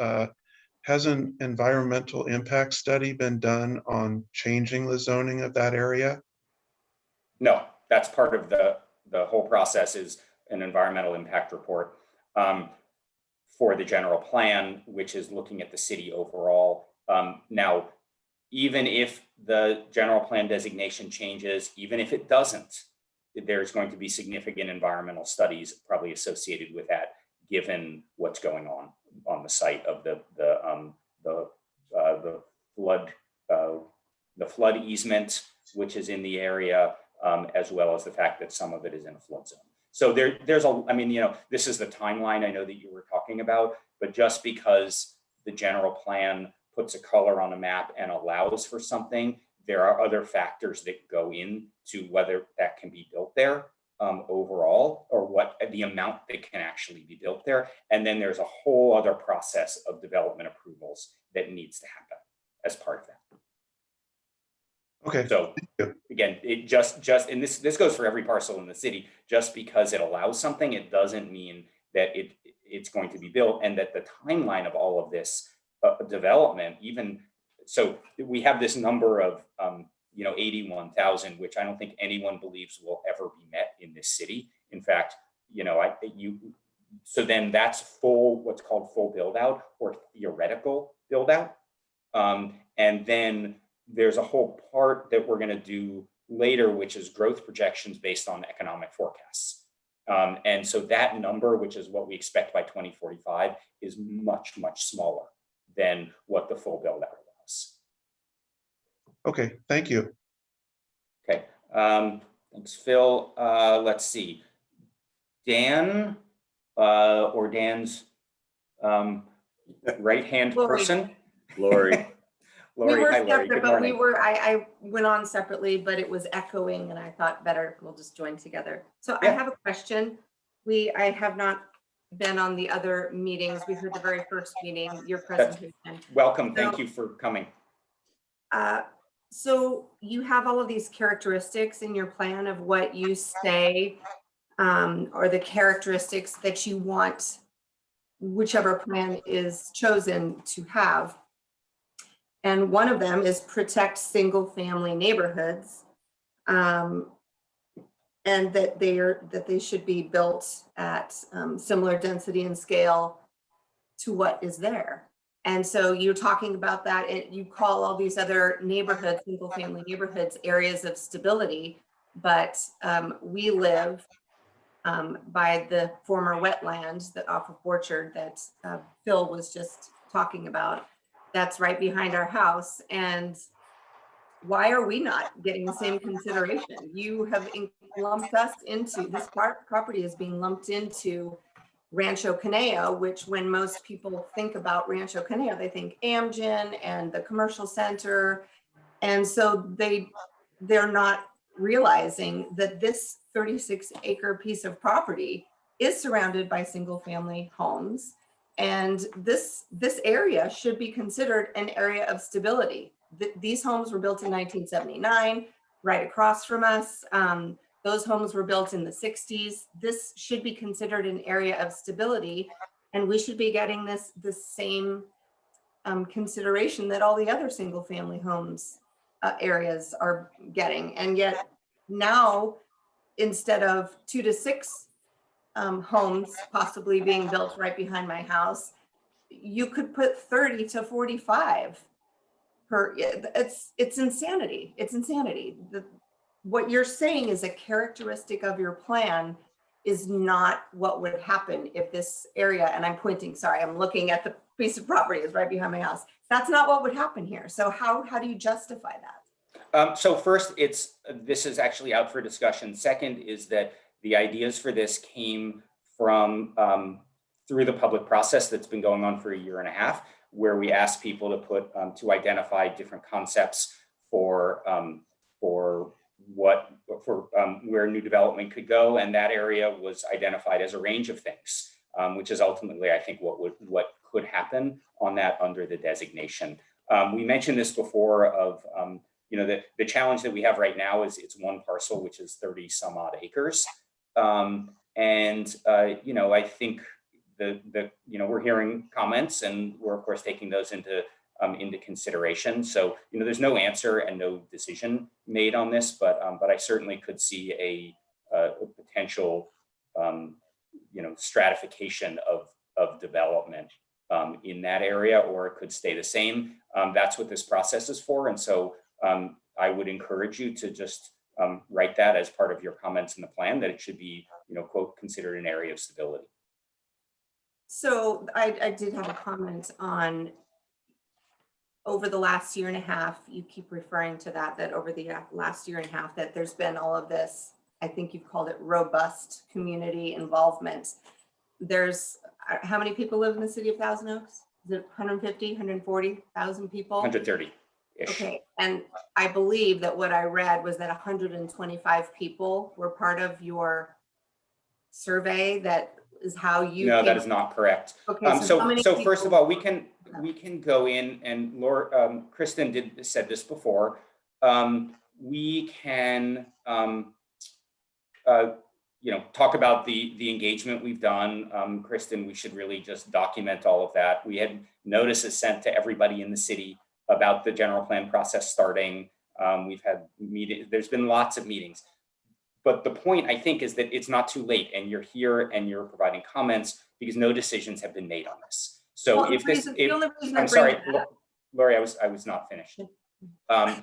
has an environmental impact study been done on changing the zoning of that area? No, that's part of the whole process, is an environmental impact report for the general plan, which is looking at the city overall. Now, even if the general plan designation changes, even if it doesn't, there's going to be significant environmental studies probably associated with that, given what's going on on the site of the flood easement, which is in the area, as well as the fact that some of it is in a flood zone. So I mean, this is the timeline I know that you were talking about, but just because the general plan puts a color on a map and allows for something, there are other factors that go into whether that can be built there overall, or what the amount that can actually be built there. And then there's a whole other process of development approvals that needs to happen as part of that. Okay. So again, it just and this goes for every parcel in the city. Just because it allows something, it doesn't mean that it's going to be built, and that the timeline of all of this development, even so, we have this number of 81,000, which I don't think anyone believes will ever be met in this city. In fact, so then that's what's called full build out or theoretical build out, and then there's a whole part that we're going to do later, which is growth projections based on economic forecasts. And so that number, which is what we expect by 2045, is much, much smaller than what the full build out allows. Okay, thank you. Okay, thanks, Phil. Let's see. Dan or Dan's right-hand Lori. person. Lori. Lori, We were hi, Lori. separate, Good but morning. I went on separately, but it was echoing and I thought better, we'll just join together. So I Yeah. have a question. I have not been on the other meetings. We heard the very first meeting, your presentation. Welcome. Thank So- you for coming. So you have all of these characteristics in your plan of what you say, or the characteristics that you want whichever plan is chosen to have. And one of them is protect single family neighborhoods. And that they should be built at similar density and scale to what is there. And so you're talking about that, and you call all these other neighborhoods, single family neighborhoods, areas of stability. But we live by the former wetlands that off of Orchard that Phil was just talking about. That's right behind our house. And why are we not getting the same consideration? You have lumped us into, this property is being lumped into Rancho Caneo, which when most people think about Rancho Caneo, they think Amgen and the commercial center. And so they're not realizing that this 36-acre piece of property is surrounded by single family homes. And this area should be considered an area of stability. These homes were built in 1979, right across from us. Those homes were built in the 60s. This should be considered an area of stability, and we should be getting this same consideration that all the other single family homes areas are getting. And yet now, instead of 2 to 6 homes possibly being built right behind my house, you could put 30 to 45 per. It's insanity. It's insanity. What you're saying is a characteristic of your plan is not what would happen if this area, and I'm pointing, sorry, I'm looking at the piece of property is right behind my house. That's not what would happen here. So how do you justify that? So first, this is actually out for discussion. Second is that the ideas for this came from through the public process that's been going on for 1.5 years, where we asked people to identify different concepts for where new development could go, and that area was identified as a range of things, which is ultimately, I think, what could happen on that under the designation. We mentioned this before of the challenge that we have right now is it's one parcel, which is 30 some odd acres. I think we're hearing comments, and we're of course taking those into consideration. So there's no answer and no decision made on this, but I certainly could see a potential stratification of development in that area, or it could stay the same. That's what this process is for, and so I would encourage you to just write that as part of your comments in the plan, that it should be, quote, considered an area of stability. So I did have a comment on over the last year and a half, you keep referring to that over the last year and a half, that there's been all of this, I think you've called it robust community involvement. There's, how many people live in the city of Thousand Oaks? Is it 150, 140,000 people? 130-ish. Okay, and I believe that what I read was that 125 people were part of your survey. That is how you. No, that is not correct. Okay, so how many so first of people- all, we can go in and Laura, Kristen said this before. We can talk about the engagement we've done. Kristen, we should really just document all of that. We had notices sent to everybody in the city about the general plan process starting. We've had meetings, there's been lots of meetings. But the point, I think, is that it's not too late and you're here and you're providing comments because no decisions have been made on this. So Well, if this, the only reason I I'm bring sorry, it up- Lori, I was not finished.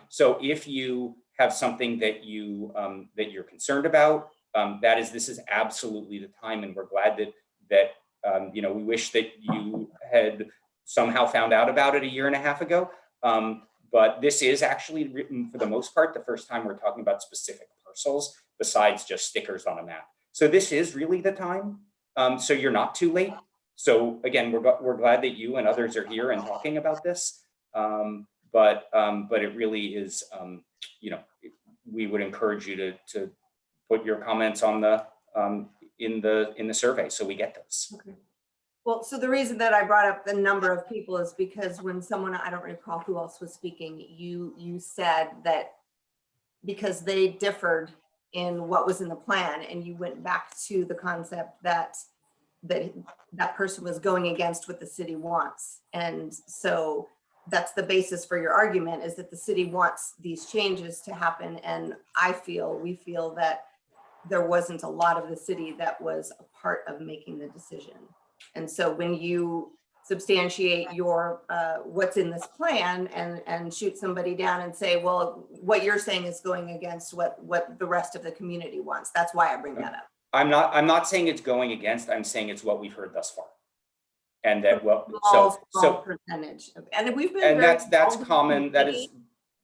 So if you have something that that you're concerned about, this is absolutely the time, and we're glad that we wish that you had somehow found out about it a year and a half ago. But this is actually written, for the most part, the first time we're talking about specific parcels besides just stickers on a map. So this is really the time. So you're not too late. So again, we're glad that you and others are here and talking about this. But it really is, we would encourage you to put your comments on in the survey so we get those. Okay. Well, so the reason that I brought up the number of people is because when someone, I don't recall who else was speaking, you said that because they differed in what was in the plan, and you went back to the concept that that person was going against what the city wants. And so that's the basis for your argument, is that the city wants these changes to happen. And we feel that there wasn't a lot of the city that was a part of making the decision. And so when you substantiate your what's in this plan and shoot somebody down and say, well, what you're saying is going against what the rest of the community wants. That's why I bring that up. I'm not saying it's going against, I'm saying it's what we've heard thus far. And that Small percentage. And we've been and very that's involved common. in the That city. is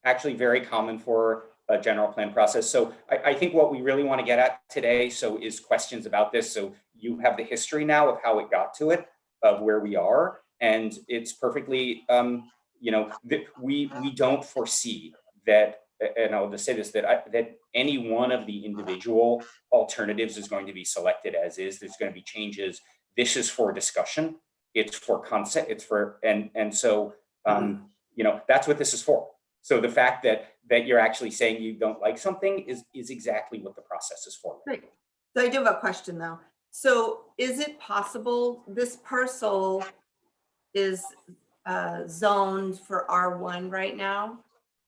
actually very common for a general plan process. So I think what we really want to get at today is questions about this. So you have the history now of how it got to it, of where we are. And it's perfectly, that we don't foresee that, and I'll just say this, that any one of the individual alternatives is going to be selected as is. There's going to be changes. This is for discussion. It's for concept. It's for, and so, that's what this is for. So the fact that you're actually saying you don't like something is exactly what the process is for. Great. So I do have a question though. So is it possible this parcel is zoned for R1 right now,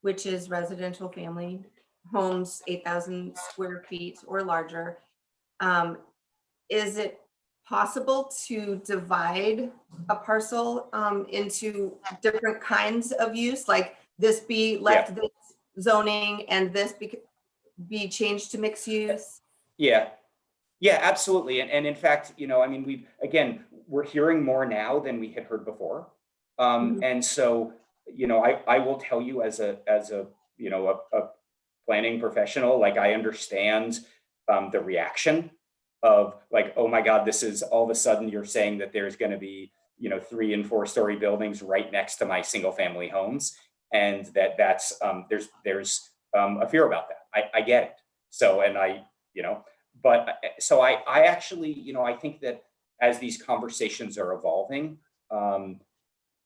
which is residential family homes, 8,000 square feet or larger? Is it possible to divide a parcel into different kinds of use, like this be left this zoning and this be changed to mixed use? Yeah, absolutely. And in fact, we're hearing more now than we had heard before. And so, I will tell you as a planning professional, like I understand the reaction of like, oh my God, this is all of a sudden you're saying that there's going to be, 3 and 4 story buildings right next to my single family homes. And that's there's a fear about that. I get it. So, and I actually, I think that as these conversations are evolving,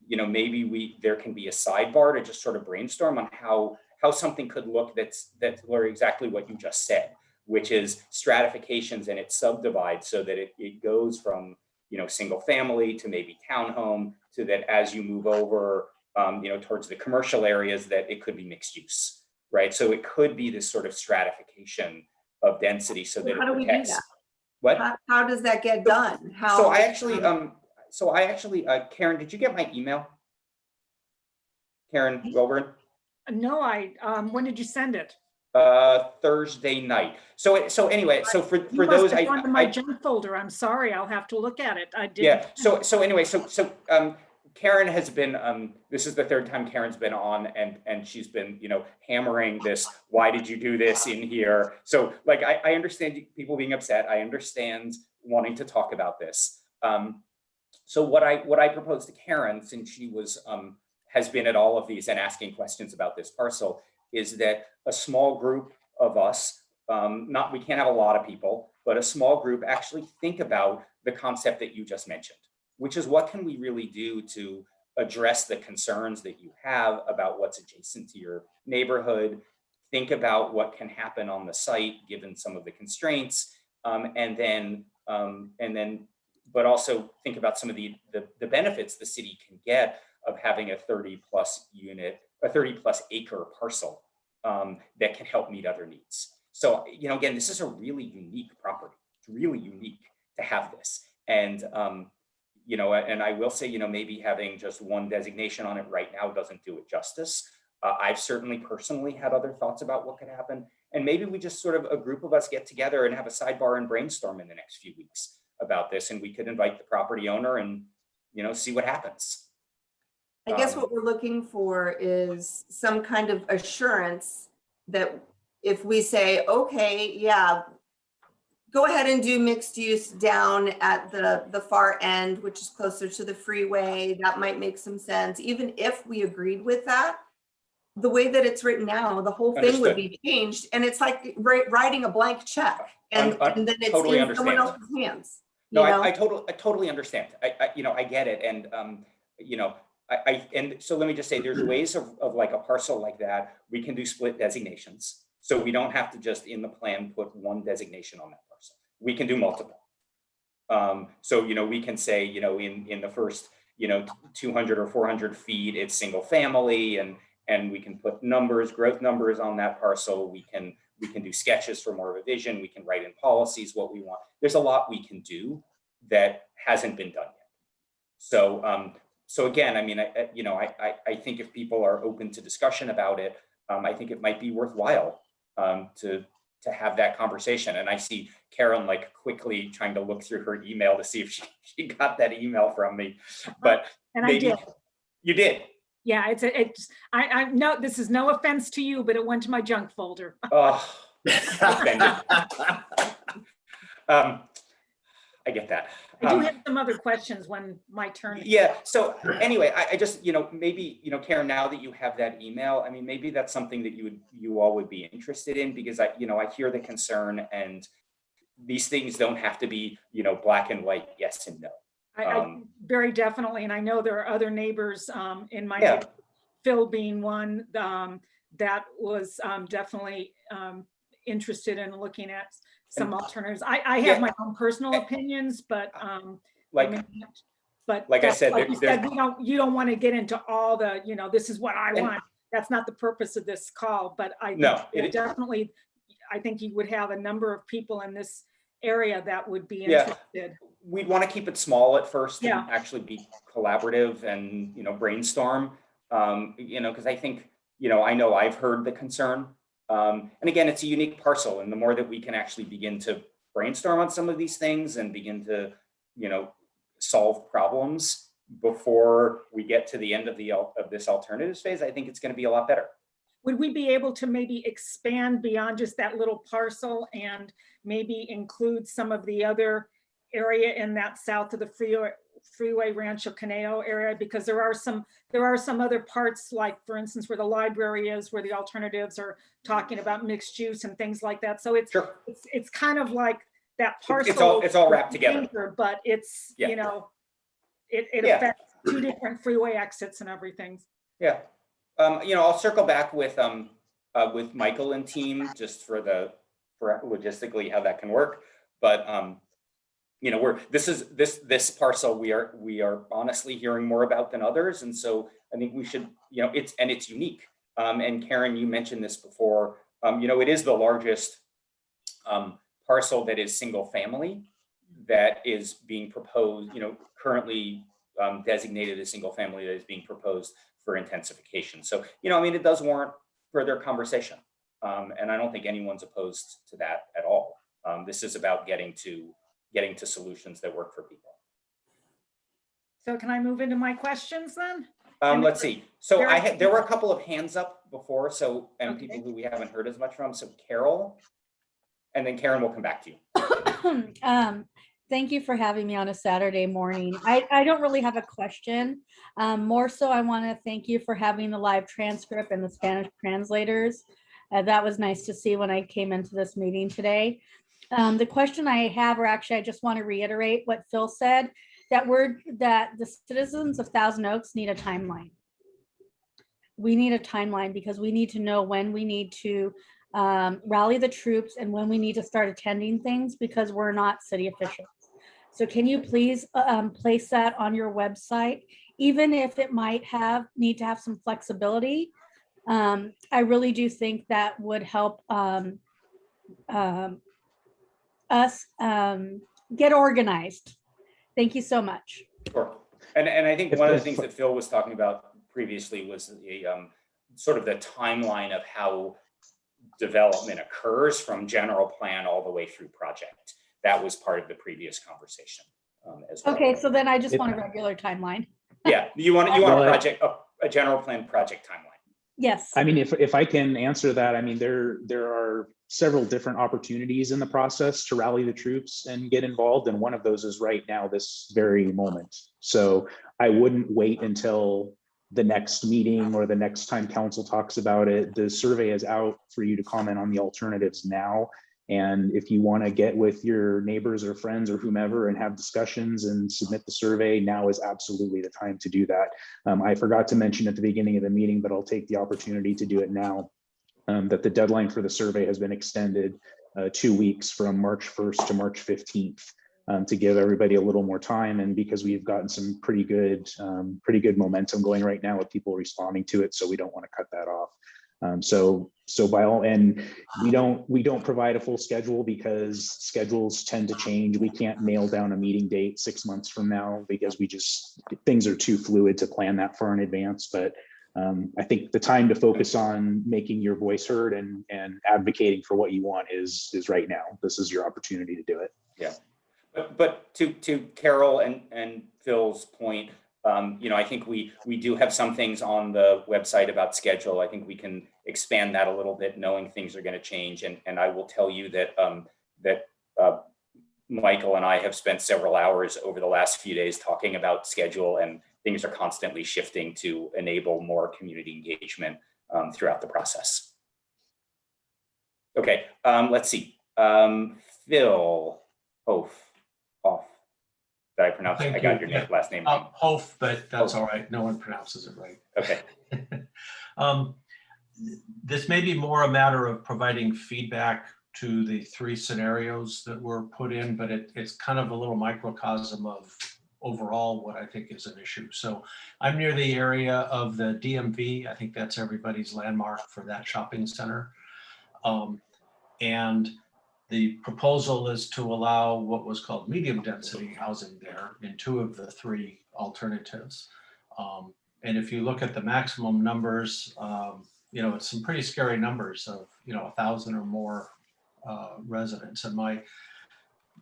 maybe there can be a sidebar to just sort of brainstorm on how something could look that's Lori, exactly what you just said, which is stratifications, and it subdivides so that it goes from, single family to maybe townhome, to that as you move over, towards the commercial areas, that it could be mixed use, right? So it could be this sort of stratification of density so that How do it we do protects. that? What? How does that get done? So I actually, Karen, did you get my email? Karen Wilburn? No, when did you send it? Thursday night. So anyway, so for You must those, have gone to my junk folder. I'm sorry, I'll have to look at it. I did. yeah. So anyway, Karen has been, this is the third time Karen's been on, and she's been, hammering this, why did you do this in here? So like, I understand people being upset. I understand wanting to talk about this. So what I proposed to Karen, since she has been at all of these and asking questions about this parcel, is that a small group of us, we can't have a lot of people, but a small group actually think about the concept that you just mentioned, which is what can we really do to address the concerns that you have about what's adjacent to your neighborhood, think about what can happen on the site given some of the constraints, and then but also think about some of the benefits the city can get of having a 30+ acre parcel that can help meet other needs. So, again, this is a really unique property. It's really unique to have this. And, and I will say, maybe having just one designation on it right now doesn't do it justice. I've certainly personally had other thoughts about what could happen. And maybe we just sort of, a group of us get together and have a sidebar and brainstorm in the next few weeks about this. And we could invite the property owner and, see what happens. I guess what we're looking for is some kind of assurance that if we say, okay, yeah, go ahead and do mixed use down at the far end, which is closer to the freeway, that might make some sense. Even if we agreed with that, the way that it's written now, the whole thing would be changed. And it's like writing a blank check and then it's totally in someone else's hands. No, I totally understand. I get it. And, and so let me just say, there's ways of like a parcel like that, we can do split designations. So we don't have to just in the plan put one designation on that parcel. We can do multiple. So, we can say, in the first, 200 or 400 feet, it's single family, and we can put growth numbers on that parcel. We can do sketches for more of a vision. We can write in policies what we want. There's a lot we can do that hasn't been done yet. So, so again, I mean, I think if people are open to discussion about it, I think it might be worthwhile to have that conversation. And I see Karen like quickly trying to look through her email to see if she got that email from me. But and I did. You did. Yeah, I know this is no offense to you, but it went to my junk folder. Oh, offended. I get that. I do have some other questions when my turn. Yeah. So anyway, I just, maybe, Karen, now that you have that email, I mean, maybe that's something that you all would be interested in, because I hear the concern, and these things don't have to be, black and white, yes and no. I very definitely, and I know there are other neighbors in my neighborhood, Phil being one, that was definitely interested in looking at some alternatives. I have my own personal opinions, but like I said, like you don't want to get into all the, this is what I want. That's not the purpose of this call, but definitely, I think you would have a number of people in this area that would be interested. We'd want to keep it small at first and actually be collaborative and, brainstorm, because I think, I know I've heard the concern. And again, it's a unique parcel. And the more that we can actually begin to brainstorm on some of these things and begin to, solve problems before we get to the end of this alternatives phase, I think it's going to be a lot better. Would we be able to maybe expand beyond just that little parcel and maybe include some of the other area in that south of the freeway Rancho Caneo area? Because there are some other parts, like for instance, where the library is, where the alternatives are talking about mixed use and things like that. So it's kind of like that parcel. It's all wrapped together. But it's, it affects two different freeway exits and everything. Yeah. I'll circle back with Michael and team just for logistically how that can work. But this parcel we are honestly hearing more about than others, and so I think we should, it's unique. And Karen, you mentioned this before. It is the largest parcel that is single family that is being proposed. Currently designated as single family that is being proposed for intensification. So, it does warrant further conversation. And I don't think anyone's opposed to that at all. This is about getting to solutions that work for people. So can I move into my questions then? Let's see. So Very- there were a couple of hands up before, and people who we haven't heard as much from. So Carol, and then Karen will come back to you. Thank you for having me on a Saturday morning. I don't really have a question. More so, I want to thank you for having the live transcript and the Spanish translators. That was nice to see when I came into this meeting today. The question I have, or actually I just want to reiterate what Phil said, that the citizens of Thousand Oaks need a timeline. We need a timeline because we need to know when we need to rally the troops and when we need to start attending things, because we're not city officials. So can you please place that on your website, even if it might need to have some flexibility? I really do think that would help us get organized. Thank you so much. Sure. And I think one of the things that Phil was talking about previously was the sort of the timeline of how development occurs from general plan all the way through project. That was part of the previous conversation as well. Okay, so then I just want a regular timeline. Yeah, you want a general plan project timeline. Yes. I mean, if I can answer that, I mean, there are several different opportunities in the process to rally the troops and get involved. And one of those is right now, this very moment. So I wouldn't wait until the next meeting or the next time council talks about it. The survey is out for you to comment on the alternatives now. And if you want to get with your neighbors or friends or whomever and have discussions and submit the survey, now is absolutely the time to do that. I forgot to mention at the beginning of the meeting, but I'll take the opportunity to do it now, that the deadline for the survey has been extended 2 weeks from March 1st to March 15th to give everybody a little more time. And because we've gotten some pretty good momentum going right now with people responding to it, so we don't want to cut that off. So by all, and we don't provide a full schedule because schedules tend to change. We can't nail down a meeting date 6 months from now because things are too fluid to plan that far in advance. But I think the time to focus on making your voice heard and advocating for what you want is right now. This is your opportunity to do it. Yeah, but to Carol and Phil's point, I think we do have some things on the website about schedule. I think we can expand that a little bit, knowing things are going to change. And I will tell you that Michael and I have spent several hours over the last few days talking about schedule, and things are constantly shifting to enable more community engagement throughout the process. Okay, let's see. Phil Hof. Did I pronounce it? I got your last name wrong. Hof, but that's all right. No one pronounces it right. Okay. This may be more a matter of providing feedback to the 3 scenarios that were put in, but it's kind of a little microcosm of overall what I think is an issue. So I'm near the area of the DMV. I think that's everybody's landmark for that shopping center. And the proposal is to allow what was called medium density housing there in 2 of the 3 alternatives. And if you look at the maximum numbers, it's some pretty scary numbers of, 1,000 or more residents. And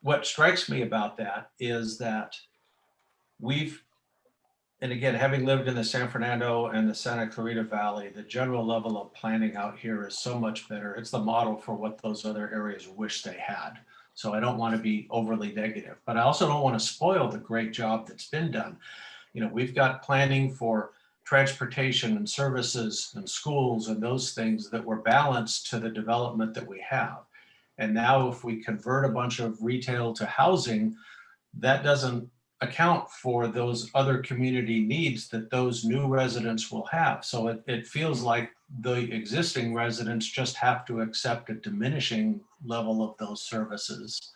what strikes me about that is that and again, having lived in the San Fernando and the Santa Clarita Valley, the general level of planning out here is so much better. It's the model for what those other areas wish they had. So I don't want to be overly negative, but I also don't want to spoil the great job that's been done. We've got planning for transportation and services and schools and those things that were balanced to the development that we have. And now if we convert a bunch of retail to housing, that doesn't account for those other community needs that those new residents will have. So it feels like the existing residents just have to accept a diminishing level of those services.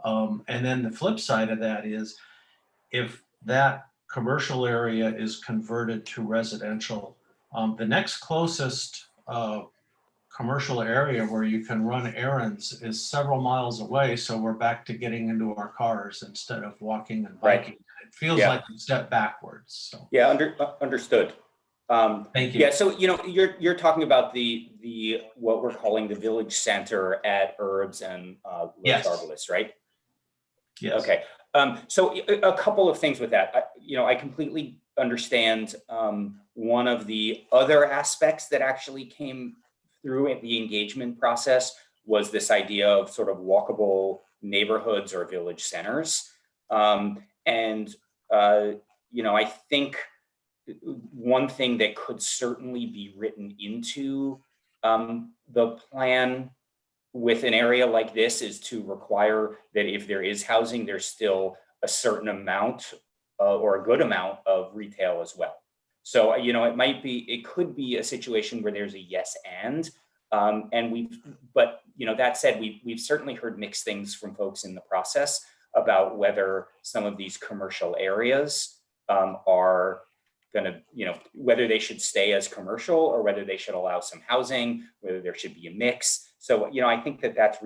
And then the flip side of that is, if that commercial area is converted to residential, the next closest commercial area where you can run errands is several miles away. So we're back to getting into our cars instead of walking and biking. Right. It feels like a step backwards. So. Yeah, understood. Thank you. Yeah, so you're talking about the what we're calling the village center at Herbs and Los Yes. Arboles, right? Yes. Okay. So a couple of things with that. I completely understand one of the other aspects that actually came through at the engagement process was this idea of sort of walkable neighborhoods or village centers. I think one thing that could certainly be written into the plan with an area like this is to require that if there is housing, there's still a certain amount or a good amount of retail as well. So, it could be a situation where there's a yes and but that said, we've certainly heard mixed things from folks in the process about whether some of these commercial areas are going to, whether they should stay as commercial or whether they should allow some housing, whether there should be a mix. So, I think it's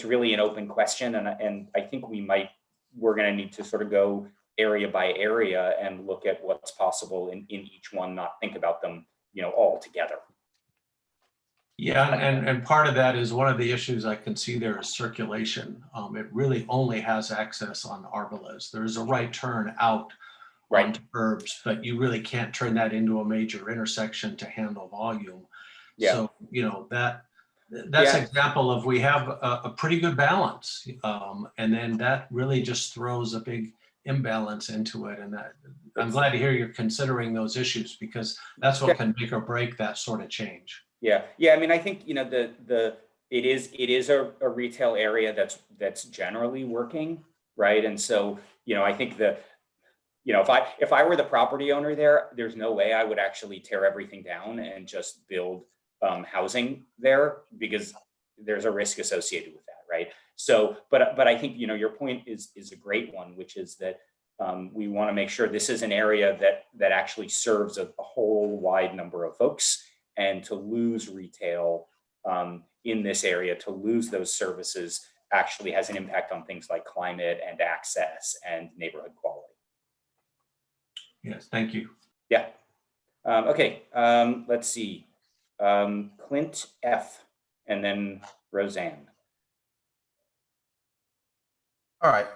really an open question. And I think we're going to need to sort of go area by area and look at what's possible in each one, not think about them, all together. Yeah, and part of that is one of the issues I can see there is circulation. It really only has access on Arboles. There is a right turn out onto Herbs, but you really can't turn that into a major intersection to handle volume. Yeah. So, that's an example of we have a pretty good balance. And then that really just throws a big imbalance into it. And I'm glad to hear you're considering those issues because that's what can make or break that sort of change. Yeah. I mean, I think it is a retail area that's generally working, right? And so I think that if I were the property owner there's no way I would actually tear everything down and just build housing there because there's a risk associated with that, right? So, but I think your point is a great one, which is that we want to make sure this is an area that actually serves a whole wide number of folks. And to lose retail in this area, to lose those services actually has an impact on things like climate and access and neighborhood quality. Yes, thank you. Yeah. Okay, let's see. Clint F. and then Roseanne. All right.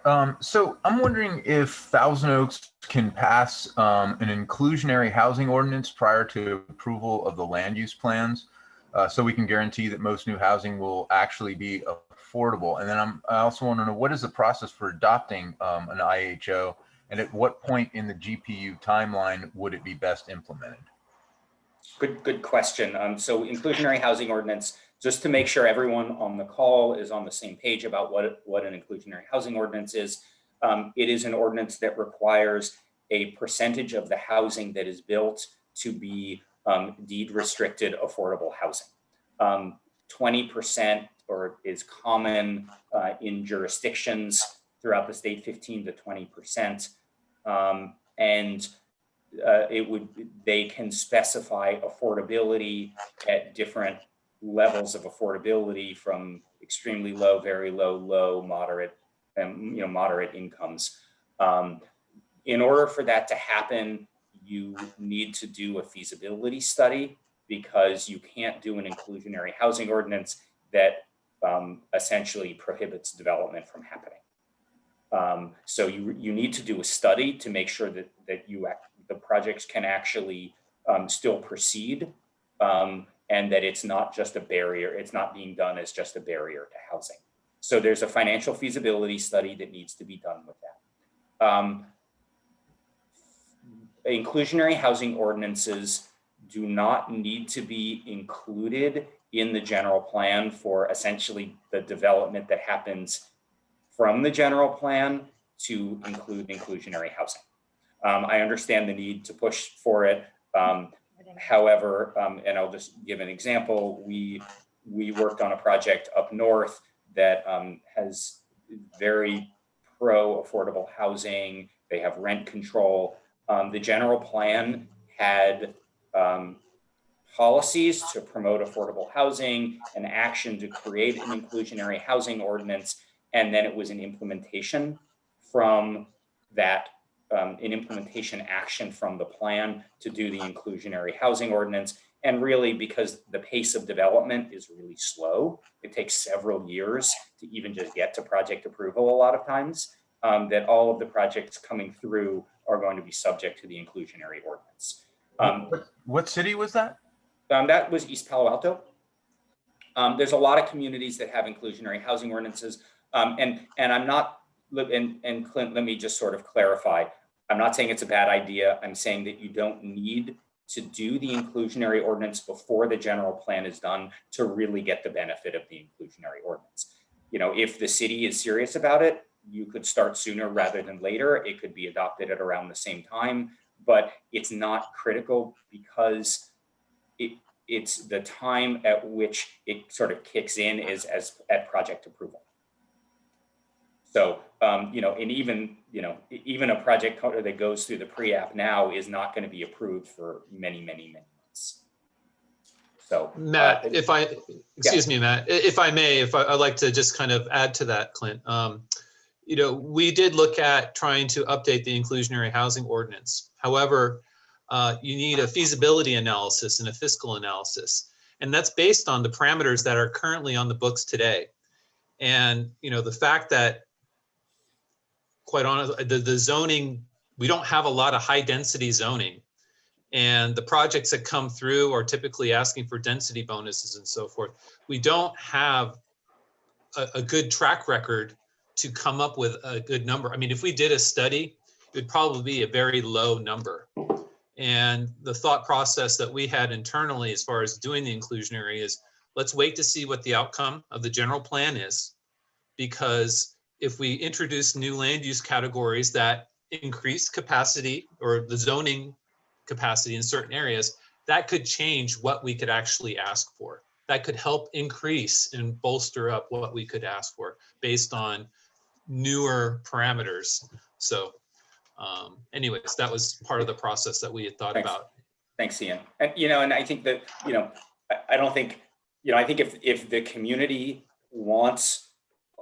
So I'm wondering if Thousand Oaks can pass an inclusionary housing ordinance prior to approval of the land use plans, so we can guarantee that most new housing will actually be affordable. And then I also want to know, what is the process for adopting an IHO, and at what point in the GPU timeline would it be best implemented? Good question. So inclusionary housing ordinance, just to make sure everyone on the call is on the same page about what an inclusionary housing ordinance is. It is an ordinance that requires a percentage of the housing that is built to be deed restricted affordable housing. 20% or is common in jurisdictions throughout the state, 15 to 20%. They can specify affordability at different levels of affordability, from extremely low, very low, low, moderate, and moderate incomes. In order for that to happen, you need to do a feasibility study, because you can't do an inclusionary housing ordinance that essentially prohibits development from happening. So you need to do a study to make sure that the projects can actually still proceed, and that it's not just a barrier. It's not being done as just a barrier to housing. So there's a financial feasibility study that needs to be done with that. Inclusionary housing ordinances do not need to be included in the general plan for essentially the development that happens from the general plan to include inclusionary housing. I understand the need to push for it. However, and I'll just give an example, we worked on a project up north that has very pro affordable housing. They have rent control. The general plan had policies to promote affordable housing, an action to create an inclusionary housing ordinance, and then it was an implementation from that an implementation action from the plan to do the inclusionary housing ordinance. And really, because the pace of development is really slow, it takes several years to even just get to project approval a lot of times, that all of the projects coming through are going to be subject to the inclusionary ordinance. What city was that? That was East Palo Alto. There's a lot of communities that have inclusionary housing ordinances. And I'm not, and Clint, let me just sort of clarify. I'm not saying it's a bad idea. I'm saying that you don't need to do the inclusionary ordinance before the general plan is done to really get the benefit of the inclusionary ordinance. You know, if the city is serious about it, you could start sooner rather than later. It could be adopted at around the same time, but it's not critical because it's the time at which it sort of kicks in is at project approval. So, you know, and even a project that goes through the pre-app now is not going to be approved for many, many, many months. So Matt, excuse me, Matt, if I may, I'd like to just kind of add to that, Clint. You know, we did look at trying to update the inclusionary housing ordinance. However, you need a feasibility analysis and a fiscal analysis. And that's based on the parameters that are currently on the books today. And, you know, the fact that, quite honestly, the zoning, we don't have a lot of high density zoning. And the projects that come through are typically asking for density bonuses and so forth. We don't have a good track record to come up with a good number. I mean, if we did a study, it would probably be a very low number. And the thought process that we had internally as far as doing the inclusionary is, let's wait to see what the outcome of the general plan is. Because if we introduce new land use categories that increase capacity or the zoning capacity in certain areas, that could change what we could actually ask for. That could help increase and bolster up what we could ask for based on newer parameters. So anyways, that was part of the process that we had thought about. Thanks, Ian. And, you know, and I think that, you know, I don't think, you know, I think if the community wants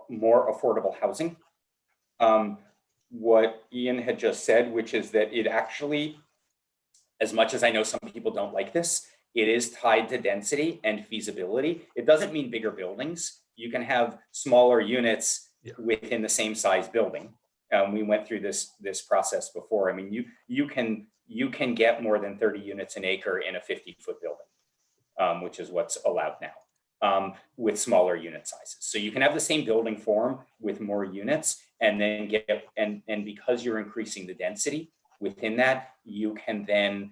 more affordable housing, what Ian had just said, which is that it actually, as much as I know some people don't like this, it is tied to density and feasibility. It doesn't mean bigger buildings. You can have smaller units within the same size building. We went through this process before. I mean, you can get more than 30 units an acre in a 50-foot building, which is what's allowed now, with smaller unit sizes. So you can have the same building form with more units, and then and because you're increasing the density within that, you can then,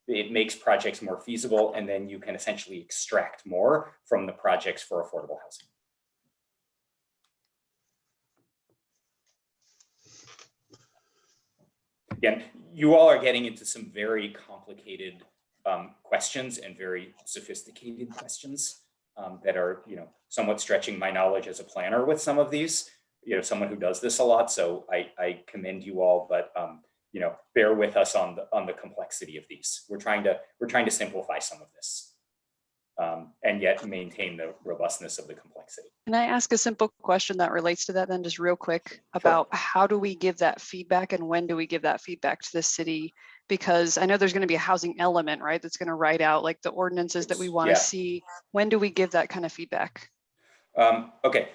it makes projects more feasible, and then you can essentially extract more from the projects for affordable housing. Again, you all are getting into some very complicated questions and very sophisticated questions that are, you know, somewhat stretching my knowledge as a planner with some of these, you know, someone who does this a lot. So I commend you all, but you know, bear with us on the complexity of these. We're trying to simplify some of this, and yet maintain the robustness of the complexity. Can I ask a simple question that relates to that then, just real quick, about how do we give that feedback and when do we give that feedback to the city? Because I know there's going to be a housing element, right? That's going to write out like the ordinances that we want to see. When do we give that kind of feedback? Okay,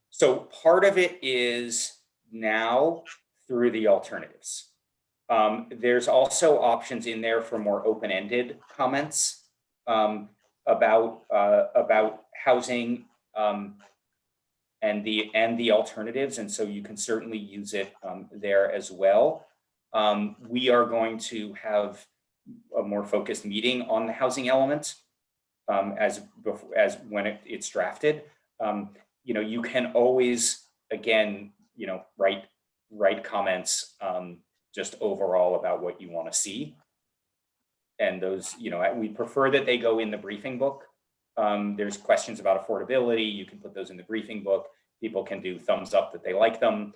so part of it is now through the alternatives. There's also options in there for more open-ended comments about housing and the alternatives, and so you can certainly use it there as well. We are going to have a more focused meeting on the housing element as when it's drafted. You know, you can always, again, you know, write comments just overall about what you want to see. And those, you know, we prefer that they go in the briefing book. There's questions about affordability. You can put those in the briefing book. People can do thumbs up that they like them.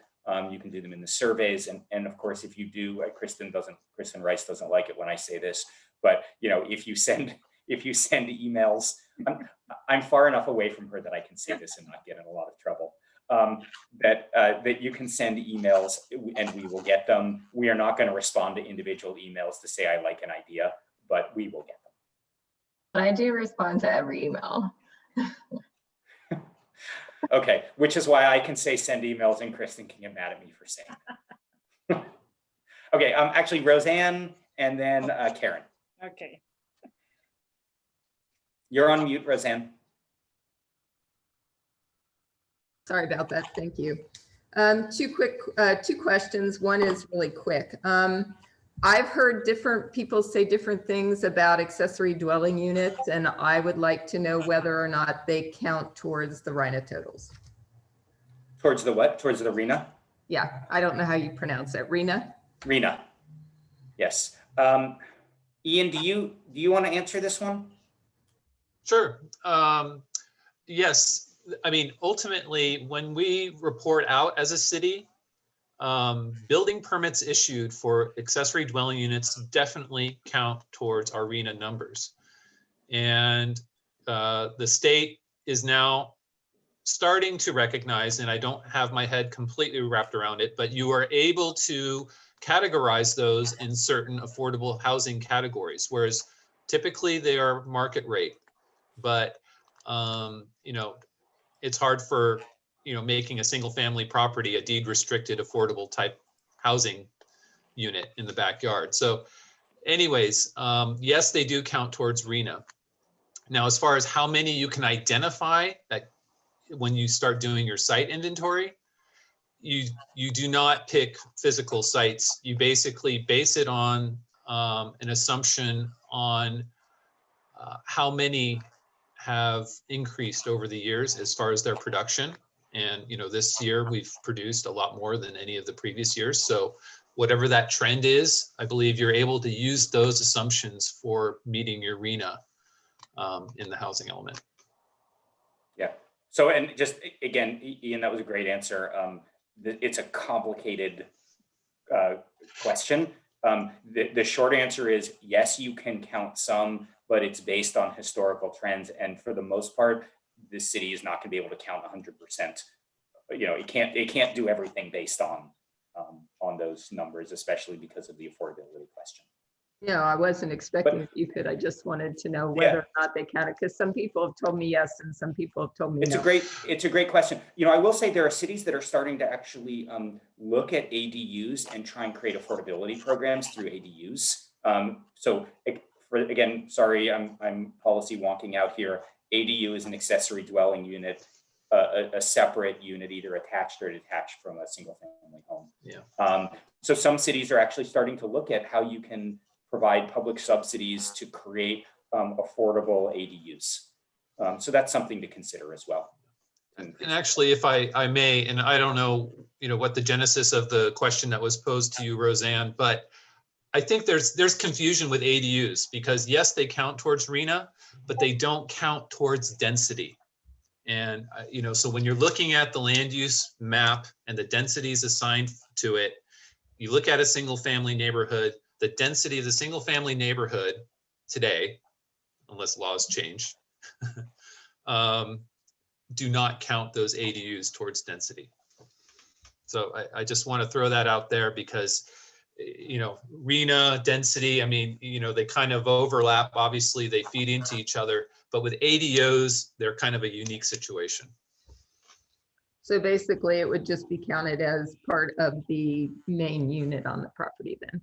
You can do them in the surveys. And of course, if you do, Kristen Rice doesn't like it when I say this, but you know, if you send emails, I'm far enough away from her that I can say this and not get in a lot of trouble. that you can send emails and we will get them. We are not going to respond to individual emails to say I like an idea, but we will get them. But I do respond to every email. Okay, which is why I can say send emails and Kristen can get mad at me for saying that. Okay, actually Roseanne and then Karen. Okay. You're on mute, Roseanne. Sorry about that. Thank you. Two questions. One is really quick. I've heard different people say different things about accessory dwelling units, and I would like to know whether or not they count towards the RHNA totals. Towards the what? Towards the RHNA? Yeah, I don't know how you pronounce it. RHNA? RHNA. Yes. Ian, do you want to answer this one? Sure. Yes. I mean, ultimately, when we report out as a city, building permits issued for accessory dwelling units definitely count towards our RHNA numbers. And the state is now starting to recognize, and I don't have my head completely wrapped around it, but you are able to categorize those in certain affordable housing categories, whereas typically they are market rate. But, you know, it's hard for, you know, making a single family property a deed restricted affordable type housing unit in the backyard. So anyways, yes, they do count towards RHNA. Now, as far as how many you can identify that when you start doing your site inventory, you do not pick physical sites. You basically base it on an assumption on how many have increased over the years as far as their production. And, you know, this year we've produced a lot more than any of the previous years. So whatever that trend is, I believe you're able to use those assumptions for meeting your RHNA in the housing element. Yeah. So, and just again, Ian, that was a great answer. It's a complicated question. The short answer is yes, you can count some, but it's based on historical trends. And for the most part, the city is not going to be able to count 100%. You know, it can't do everything based on those numbers, especially because of the affordability question. No, I wasn't expecting you could. I just wanted to know whether or not they counted, because some people have told me yes and some people have told me no. It's a great question. You know, I will say there are cities that are starting to actually look at ADUs and try and create affordability programs through ADUs. Again, sorry, I'm policy wonking out here. ADU is an accessory dwelling unit, a separate unit, either attached or detached from a single family home. Yeah. So some cities are actually starting to look at how you can provide public subsidies to create affordable ADUs. So that's something to consider as well. And actually, if I may, and I don't know, you know, what the genesis of the question that was posed to you, Roseanne, but I think there's confusion with ADUs because yes, they count towards RHNA, but they don't count towards density. And, you know, so when you're looking at the land use map and the densities assigned to it, you look at a single family neighborhood, the density of the single family neighborhood today, unless laws change, do not count those ADUs towards density. So I just want to throw that out there because, you know, RHNA, density, I mean, you know, they kind of overlap. Obviously, they feed into each other, but with ADUs, they're kind of a unique situation. So basically, it would just be counted as part of the main unit on the property then,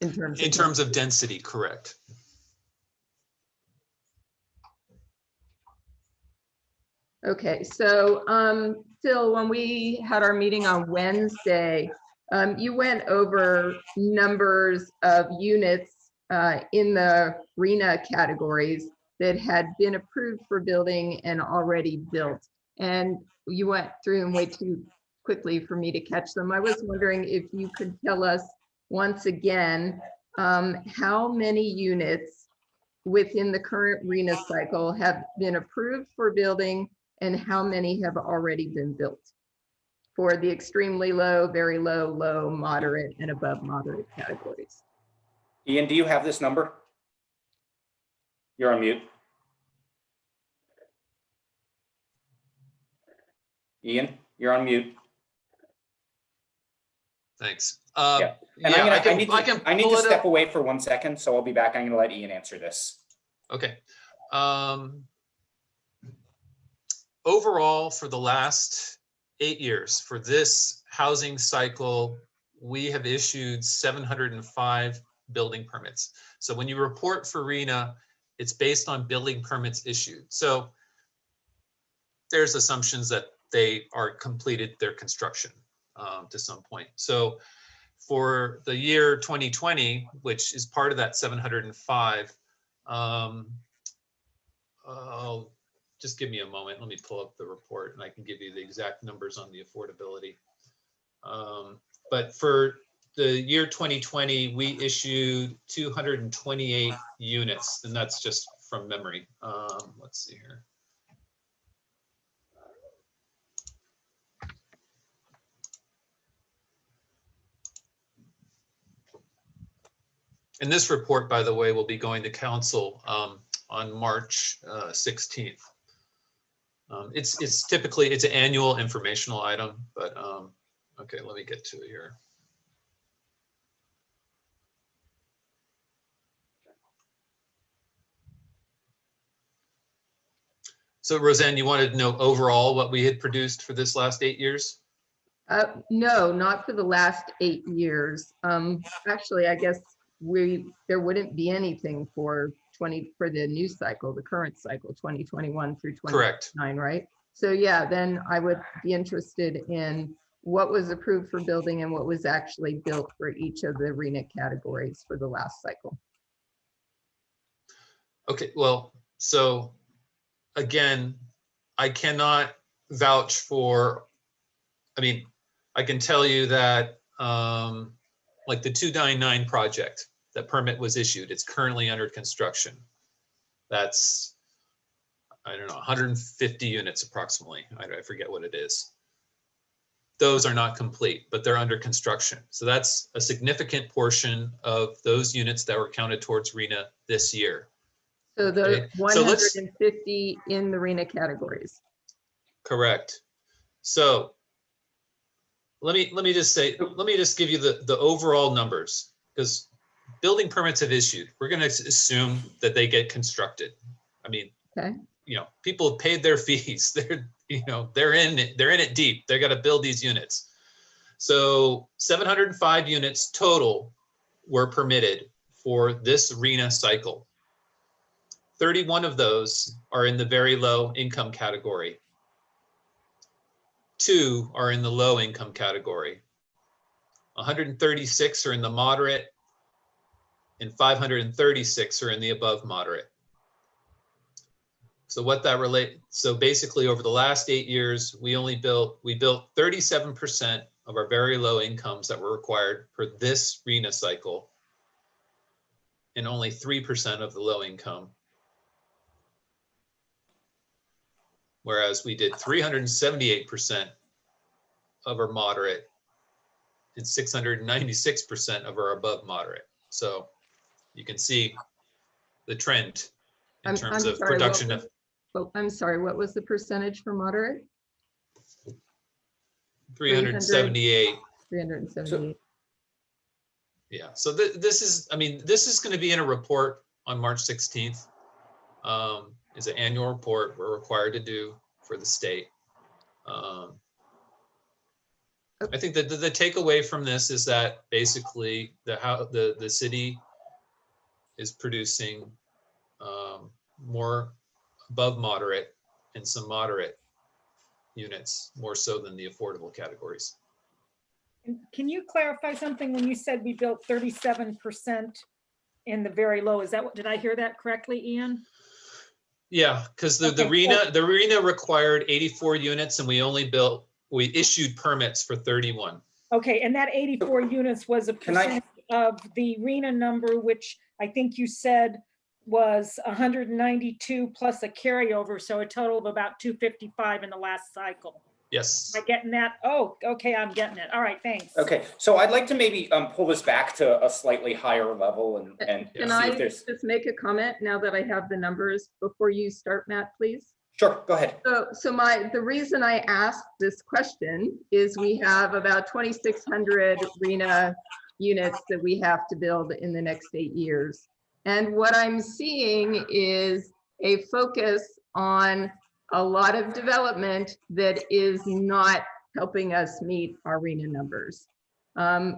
in terms of density, correct. Okay, so Phil, when we had our meeting on Wednesday, you went over numbers of units in the RHNA categories that had been approved for building and already built. And you went through them way too quickly for me to catch them. I was wondering if you could tell us once again, how many units within the current RHNA cycle have been approved for building and how many have already been built for the extremely low, very low, low, moderate, and above moderate categories. Ian, do you have this number? You're on mute. Ian? You're on mute. Thanks. Yeah. And yeah, I need to pull it step up. away for 1 second, so I'll be back. I'm gonna let Ian answer this. Okay. Overall, for the last 8 years, for this housing cycle, we have issued 705 building permits. So when you report for RENA, it's based on building permits issued. So there's assumptions that they are completed their construction to some point. So for the year 2020, which is part of that 705, just give me a moment. Let me pull up the report and I can give you the exact numbers on the affordability. But for the year 2020, we issued 228 units, and that's just from memory. Let's see here. And this report, by the way, will be going to council on March 16th. It's typically, it's an annual informational item, but okay, let me get to it here. So Roseanne, you wanted to know overall what we had produced for this last 8 years? No, not for the last 8 years. Actually, I guess there wouldn't be anything for the new cycle, the current cycle, 2021 through 2029, right? So yeah, then I would be interested in what was approved for building and what was actually built for each of the RENA categories for the last cycle. Okay, well, so again, I cannot vouch for, I mean, I can tell you that like the 299 project, the permit was issued. It's currently under construction. That's, I don't know, 150 units approximately. I forget what it is. Those are not complete, but they're under construction. So that's a significant portion of those units that were counted towards RENA this year. So the Okay. 150 in the RENA categories. Correct. So let me just give you the overall numbers, because building permits have issued. We're going to assume that they get constructed. I mean, okay, you know, people have paid their fees. They're in it deep. They're going to build these units. So 705 units total were permitted for this RENA cycle. 31 of those are in the very low income category. 2 are in the low income category. 136 are in the moderate, and 536 are in the above moderate. So what that so basically over the last 8 years, we built 37% of our very low incomes that were required for this RENA cycle, and only 3% of the low income. Whereas we did 378% of our moderate and 696% of our above moderate. So you can see the trend in terms of production of. I'm sorry, what was the percentage for moderate? 378. 378. Yeah, so this is going to be in a report on March 16th. Is an annual report we're required to do for the state. I think that the takeaway from this is that basically the city is producing more above moderate and some moderate units, more so than the affordable categories. Can you clarify something when you said we built 37% in the very low? Is that what, did I hear that correctly, Ian? Yeah, because the RENA required 84 units and we issued permits for 31. Okay, and that 84 units was a percent of the RENA number, which I think you said was 192 plus a carryover, so a total of about 255 in the last cycle. Yes. Am I getting that? Oh, okay, I'm getting it. All right, thanks. Okay, so I'd like to maybe pull this back to a slightly higher level and Can see I if there's. just make a comment now that I have the numbers before you start, Matt, please? Sure, go ahead. So the reason I asked this question is we have about 2,600 RENA units that we have to build in the next 8 years. And what I'm seeing is a focus on a lot of development that is not helping us meet our RENA numbers,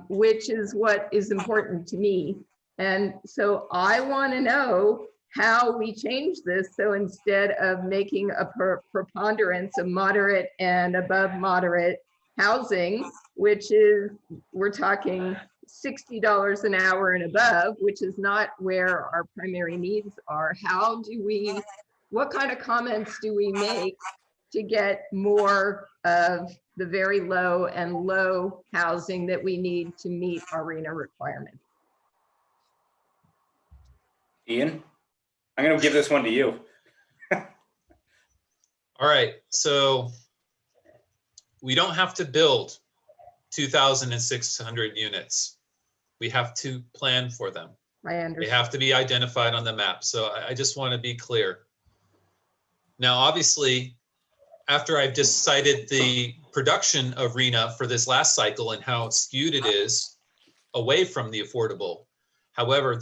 which is what is important to me. And so I want to know how we change this. So instead of making a preponderance of moderate and above moderate housing, which is, we're talking $60 an hour and above, which is not where our primary needs are. How do we, what kind of comments do we make to get more of the very low and low housing that we need to meet our RENA requirements? Ian, I'm going to give this one to you. All right, so we don't have to build 2,600 units. We have to plan for them. I understand. They have to be identified on the map. So I just want to be clear. Now, obviously, after I've just cited the production of RENA for this last cycle and how skewed it is away from the affordable. However,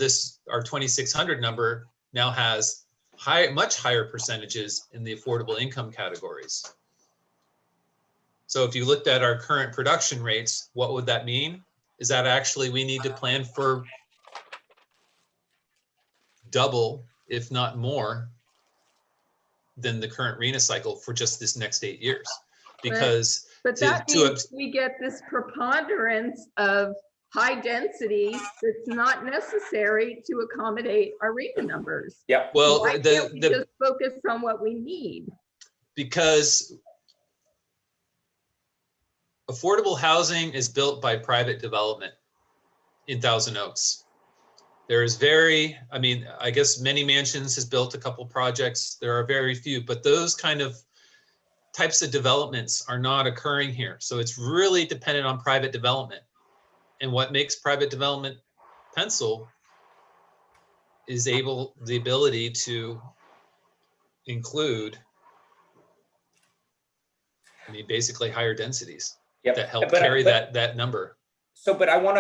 our 2,600 number now has much higher percentages in the affordable income categories. So if you looked at our current production rates, what would that mean? Is that actually we need to plan for double, if not more, than the current RENA cycle for just this next 8 years. Because but that means we get this preponderance of high density that's not necessary to accommodate our RENA numbers. Yeah. Well, why can't we just focus on what we need? Because affordable housing is built by private development in Thousand Oaks. There is I guess Many Mansions has built a couple projects. There are very few, but those kind of types of developments are not occurring here. So it's really dependent on private development. And what makes private development pencil is the ability to include, basically higher densities that help carry that number. So, but I want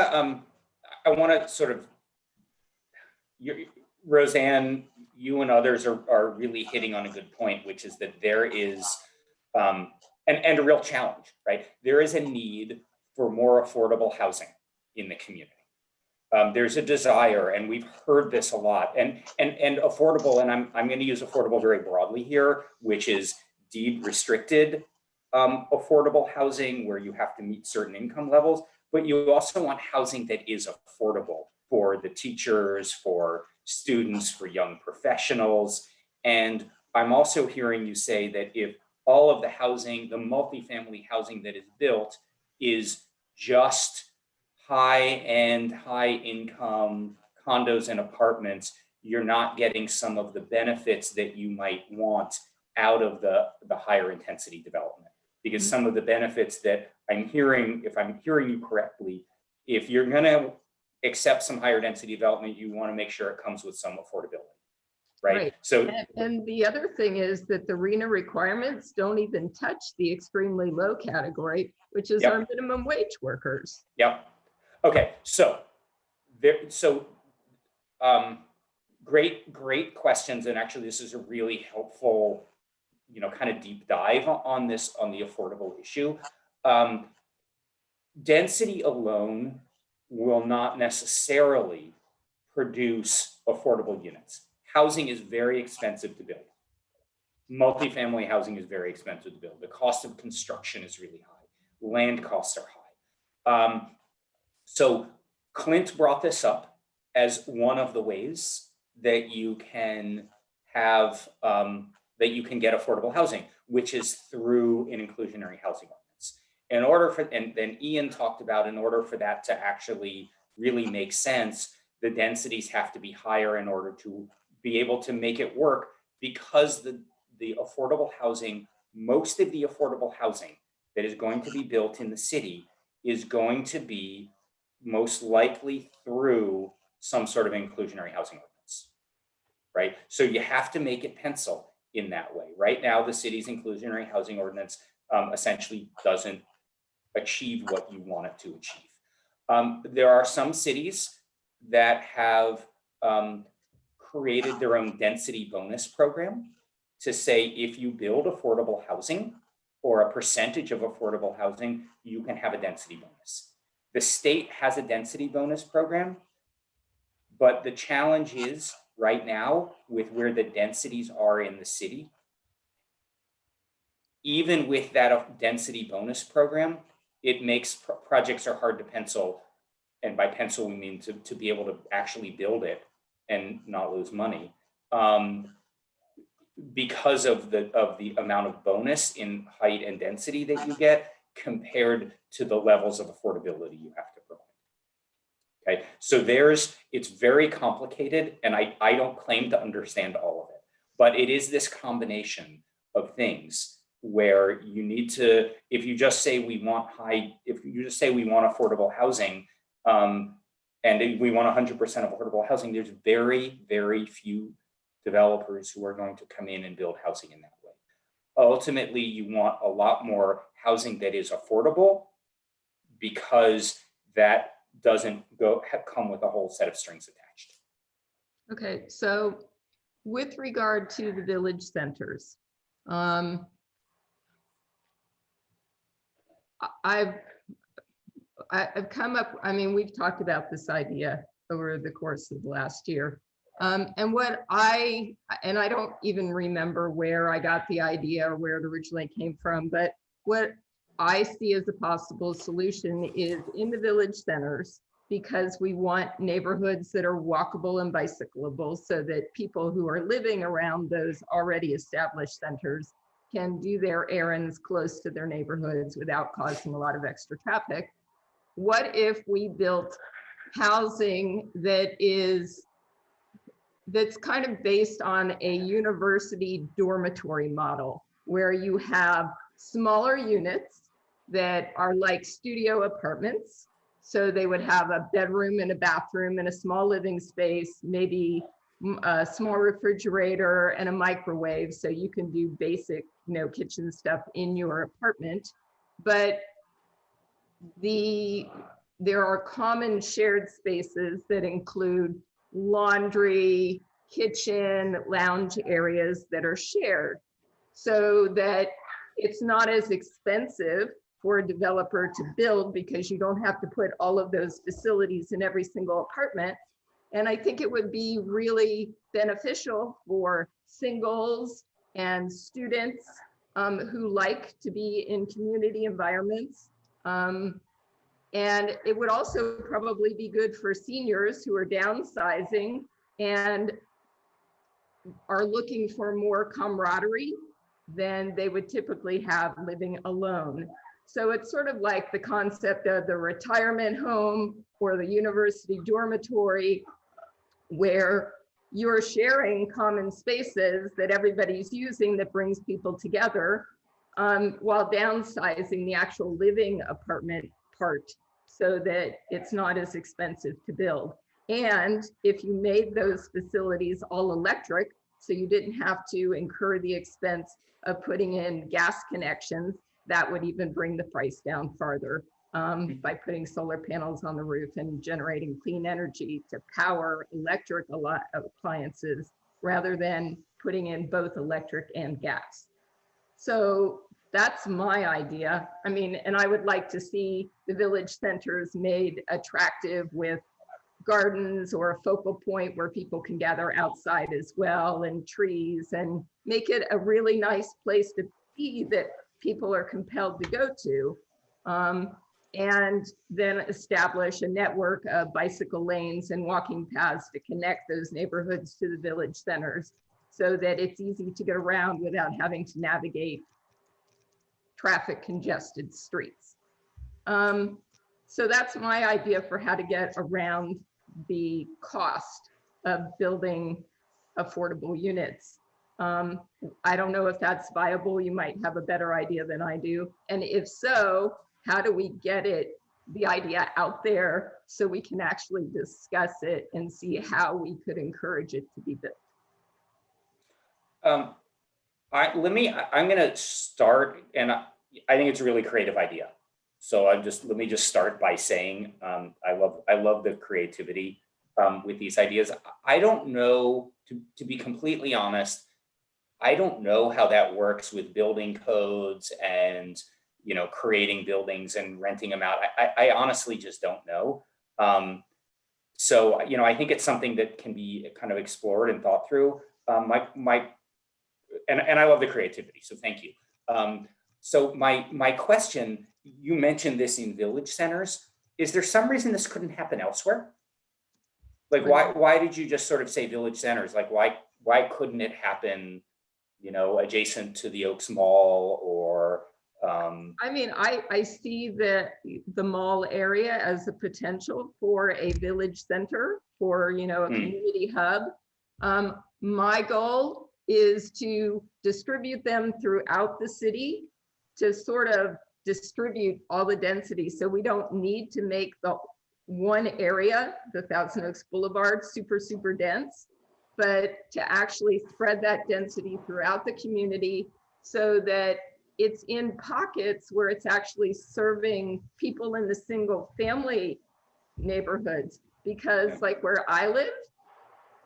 to sort of, Roseanne, you and others are really hitting on a good point, which is that there is, and a real challenge, right? There is a need for more affordable housing in the community. There's a desire, and we've heard this a lot, and affordable, and I'm going to use affordable very broadly here, which is deed restricted affordable housing where you have to meet certain income levels, but you also want housing that is affordable for the teachers, for students, for young professionals. And I'm also hearing you say that if all of the housing, the multifamily housing that is built is just high-end, high-income condos and apartments, you're not getting some of the benefits that you might want out of the higher intensity development. Because some of the benefits that I'm hearing, if I'm hearing you correctly, if you're going to accept some higher density development, you want to make sure it comes with some affordability, right? So, and the other thing is that the RENA requirements don't even touch the extremely low category, which is our minimum wage workers. Yep. Okay. So great questions. And actually, this is a really helpful, kind of deep dive on the affordable issue. Density alone will not necessarily produce affordable units. Housing is very expensive to build. Multifamily housing is very expensive to build. The cost of construction is really high. Land costs are high. So Clint brought this up as one of the ways that you can have, that you can get affordable housing, which is through an inclusionary housing ordinance. In order for, and then Ian talked about, in order for that to actually really make sense, the densities have to be higher in order to be able to make it work, because the affordable housing, most of the affordable housing that is going to be built in the city is going to be most likely through some sort of inclusionary housing ordinance, right? So you have to make it pencil. in that way. Right now, the city's inclusionary housing ordinance essentially doesn't achieve what you want it to achieve. There are some cities that have created their own density bonus program to say if you build affordable housing or a percentage of affordable housing, you can have a density bonus. The state has a density bonus program, but the challenge is right now with where the densities are in the city, even with that density bonus program, it makes projects are hard to pencil. And by pencil, we mean to be able to actually build it and not lose money. Because of the amount of bonus in height and density that you get compared to the levels of affordability you have to provide. Okay, so it's very complicated, and I don't claim to understand all of it, but it is this combination of things where you need to, if you just say we want affordable housing, and we want 100% affordable housing, there's very, very few developers who are going to come in and build housing in that way. Ultimately, you want a lot more housing that is affordable because that doesn't come with a whole set of strings attached. Okay, so with regard to the village centers, I've come up, I mean, we've talked about this idea over the course of the last year. And I don't even remember where I got the idea or where it originally came from, but what I see as a possible solution is in the village centers, because we want neighborhoods that are walkable and bicyclable so that people who are living around those already established centers can do their errands close to their neighborhoods without causing a lot of extra traffic. What if we built housing that's kind of based on a university dormitory model, where you have smaller units that are like studio apartments? So they would have a bedroom and a bathroom and a small living space, maybe a small refrigerator and a microwave, so you can do basic, kitchen stuff in your apartment. But there are common shared spaces that include laundry, kitchen, lounge areas that are shared, so that it's not as expensive for a developer to build because you don't have to put all of those facilities in every single apartment. And I think it would be really beneficial for singles and students who like to be in community environments. And it would also probably be good for seniors who are downsizing and are looking for more camaraderie than they would typically have living alone. So it's sort of like the concept of the retirement home or the university dormitory, where you're sharing common spaces that everybody's using that brings people together, while downsizing the actual living apartment part so that it's not as expensive to build. And if you made those facilities all electric, so you didn't have to incur the expense of putting in gas connections, that would even bring the price down farther, by putting solar panels on the roof and generating clean energy to power electric appliances rather than putting in both electric and gas. So that's my idea. I mean, and I would like to see the village centers made attractive with gardens or a focal point where people can gather outside as well, and trees, and make it a really nice place to be that people are compelled to go to. And then establish a network of bicycle lanes and walking paths to connect those neighborhoods to the village centers so that it's easy to get around without having to navigate traffic congested streets. So that's my idea for how to get around the cost of building affordable units. I don't know if that's viable. You might have a better idea than I do. And if so, how do we get the idea out there so we can actually discuss it and see how we could encourage it to be built? I'm going to start, and I think it's a really creative idea. So let me just start by saying, I love the creativity with these ideas. I don't know, to be completely honest, I don't know how that works with building codes and, creating buildings and renting them out. I honestly just don't know. So, I think it's something that can be kind of explored and thought through. And I love the creativity, so thank you. So my question, you mentioned this in village centers. Is there some reason this couldn't happen elsewhere? Like, why did you just sort of say village centers? Like, why couldn't it happen, adjacent to the Oaks Mall or? I mean, I see the mall area as a potential for a village center, for, a community hub. My goal is to distribute them throughout the city to sort of distribute all the density. So we don't need to make the one area, the Thousand Oaks Boulevard, super dense, but to actually spread that density throughout the community so that it's in pockets where it's actually serving people in the single family neighborhoods. Because like where I live,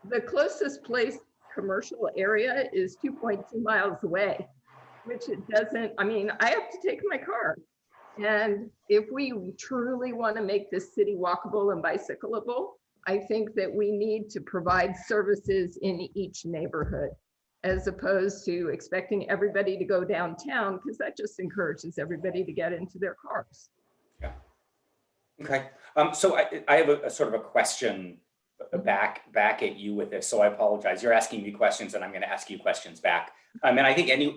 the closest place commercial area is 2.2 miles away, which it doesn't, I mean, I have to take my car. And if we truly want to make this city walkable and bicyclable, I think that we need to provide services in each neighborhood, as opposed to expecting everybody to go downtown, because that just encourages everybody to get into their cars. Yeah. Okay. So I have a sort of a question back at you with this. So I apologize. You're asking me questions and I'm going to ask you questions back. And I think any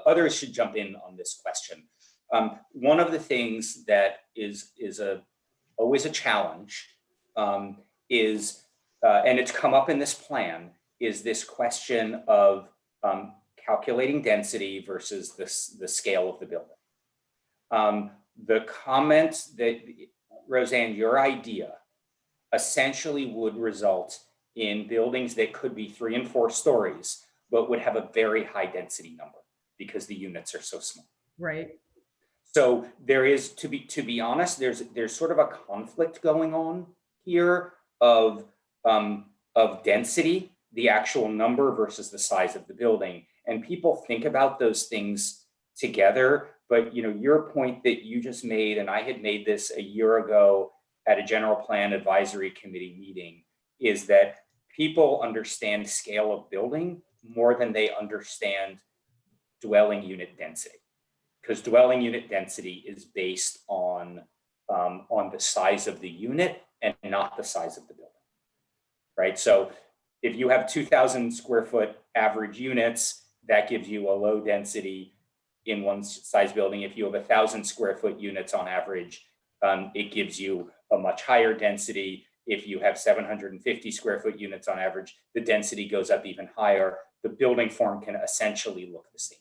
others should jump in on this question. One of the things that is always a challenge is, and it's come up in this plan, is this question of calculating density versus the scale of the building. The comments that, Roseanne, your idea essentially would result in buildings that could be 3 and 4 stories, but would have a very high density number because the units are so small. Right. So there is, to be honest, there's sort of a conflict going on here of density, the actual number versus the size of the building. And people think about those things together, but your point that you just made, and I had made this a year ago at a general plan advisory committee meeting, is that people understand scale of building more than they understand dwelling unit density, because dwelling unit density is based on the size of the unit and not the size of the building, right? So if you have 2,000 square foot average units, that gives you a low density in one size building. If you have 1,000 square foot units on average, it gives you a much higher density. If you have 750 square foot units on average, the density goes up even higher. The building form can essentially look the same.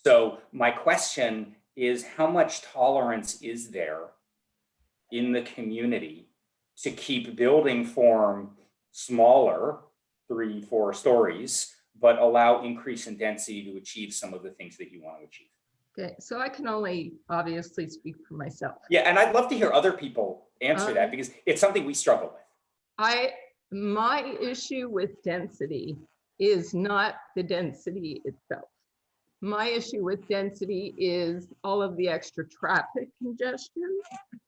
So my question is, how much tolerance is there in the community to keep building form smaller, 3-4 stories, but allow increase in density to achieve some of the things that you want to achieve? Okay, so I can only obviously speak for myself. Yeah, and I'd love to hear other people answer that, because it's something we struggle with. My issue with density is not the density itself. My issue with density is all of the extra traffic congestion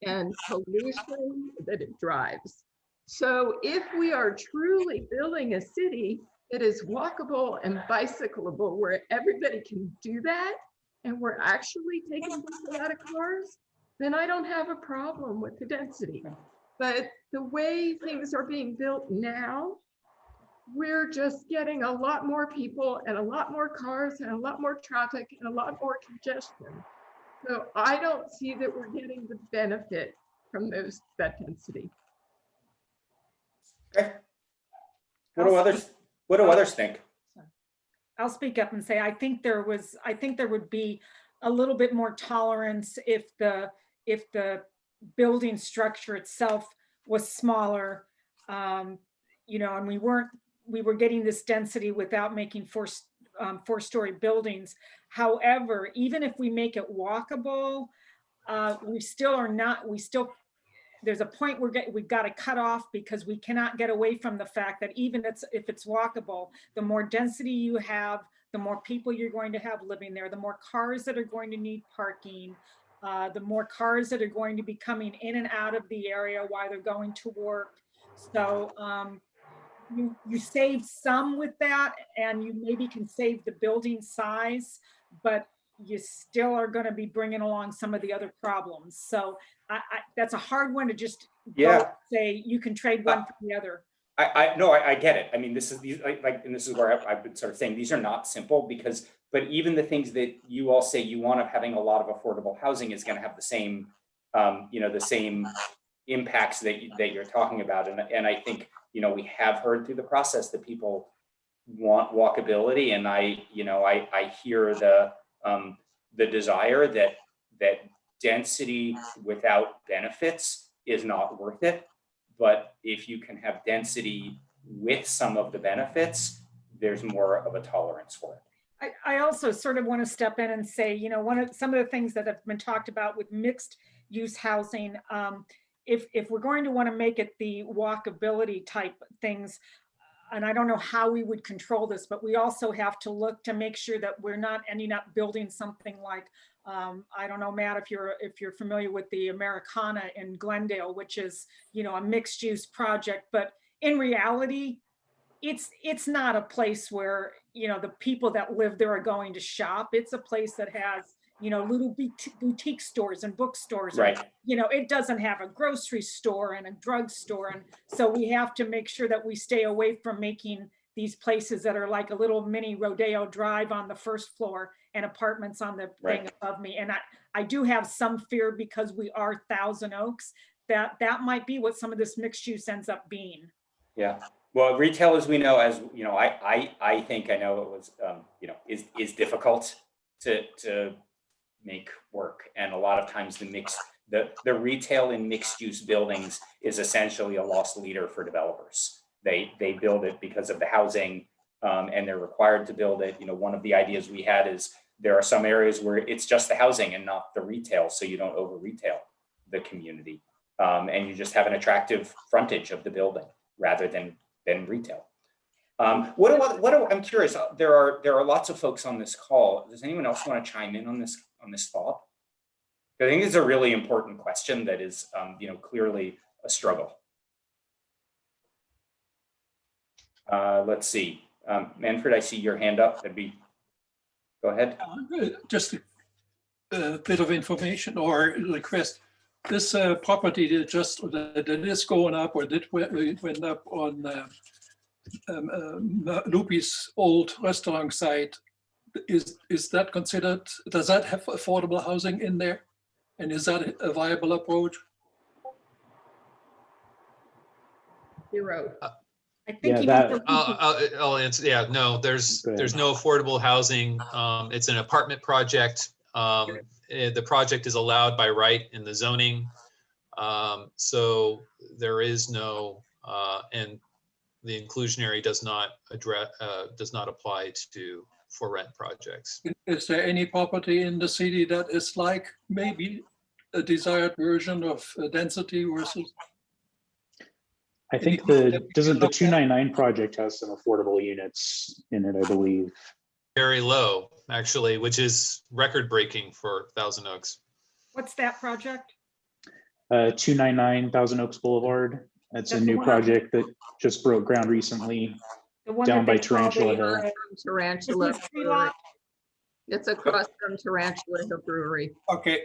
and pollution that it drives. So if we are truly building a city that is walkable and bicyclable, where everybody can do that, and we're actually taking people out of cars, then I don't have a problem with the density. But the way things are being built now, we're just getting a lot more people and a lot more cars and a lot more traffic and a lot more congestion. So I don't see that we're getting the benefit from that density. Okay. What do others think? I'll speak up and say, I think there would be a little bit more tolerance if the building structure itself was smaller, and we were getting this density without making 4-story buildings. However, even if we make it walkable, there's a point we've got to cut off, because we cannot get away from the fact that even if it's walkable, the more density you have, the more people you're going to have living there, the more cars that are going to need parking, the more cars that are going to be coming in and out of the area while they're going to work. So you save some with that, and you maybe can save the building size, but you still are going to be bringing along some of the other problems. So that's a hard one to just say you can trade one for the other. I get it. I mean, this is and this is where I've been sort of saying these are not simple, but even the things that you all say you want of having a lot of affordable housing is going to have the same, the same impacts that you're talking about. And I think, we have heard through the process that people want walkability, and I hear the desire that density without benefits is not worth it. But if you can have density with some of the benefits, there's more of a tolerance for it. I also sort of want to step in and say, some of the things that have been talked about with mixed use housing, if we're going to want to make it the walkability type things, and I don't know how we would control this, but we also have to look to make sure that we're not ending up building something like, I don't know, Matt, if you're familiar with the Americana in Glendale, which is, a mixed use project, but in reality, it's not a place where, the people that live there are going to shop. It's a place that has, little boutique stores and bookstores. Right. And, it doesn't have a grocery store and a drugstore. And so we have to make sure that we stay away from making these places that are like a little mini Rodeo Drive on the first floor and apartments on the thing above me. And I do have some fear, because we are Thousand Oaks, that might be what some of this mixed use ends up being. Yeah. Well, retail, as we know, I think I know it was, is difficult to make work. And a lot of times the retail in mixed use buildings is essentially a lost leader for developers. They build it because of the housing, and they're required to build it. One of the ideas we had is there are some areas where it's just the housing and not the retail, so you don't over retail the community, and you just have an attractive frontage of the building rather than retail. I'm curious. There are lots of folks on this call. Does anyone else want to chime in on this thought? I think it's a really important question that is, clearly a struggle. Let's see. Manfred, I see your hand up. Go ahead. Just a bit of information or request. This property that is going up, or that went up on Loopy's old restaurant site, is that considered, does that have affordable housing in there? And is that a viable approach? Zero. I think I'll answer. Yeah, no, there's no affordable housing. It's an apartment project. The project is allowed by right in the zoning. So there is no, and the inclusionary does not apply to for rent projects. Is there any property in the city that is like maybe a desired version of density versus? I think the 299 project has some affordable units in it, I believe. Very low, actually, which is record breaking for Thousand Oaks. What's that project? 299 Thousand Oaks Boulevard. That's a new project that just broke ground recently down by Tarantula Hill. Tarantula Brewery. It's across from Tarantula Hill Brewery. Okay,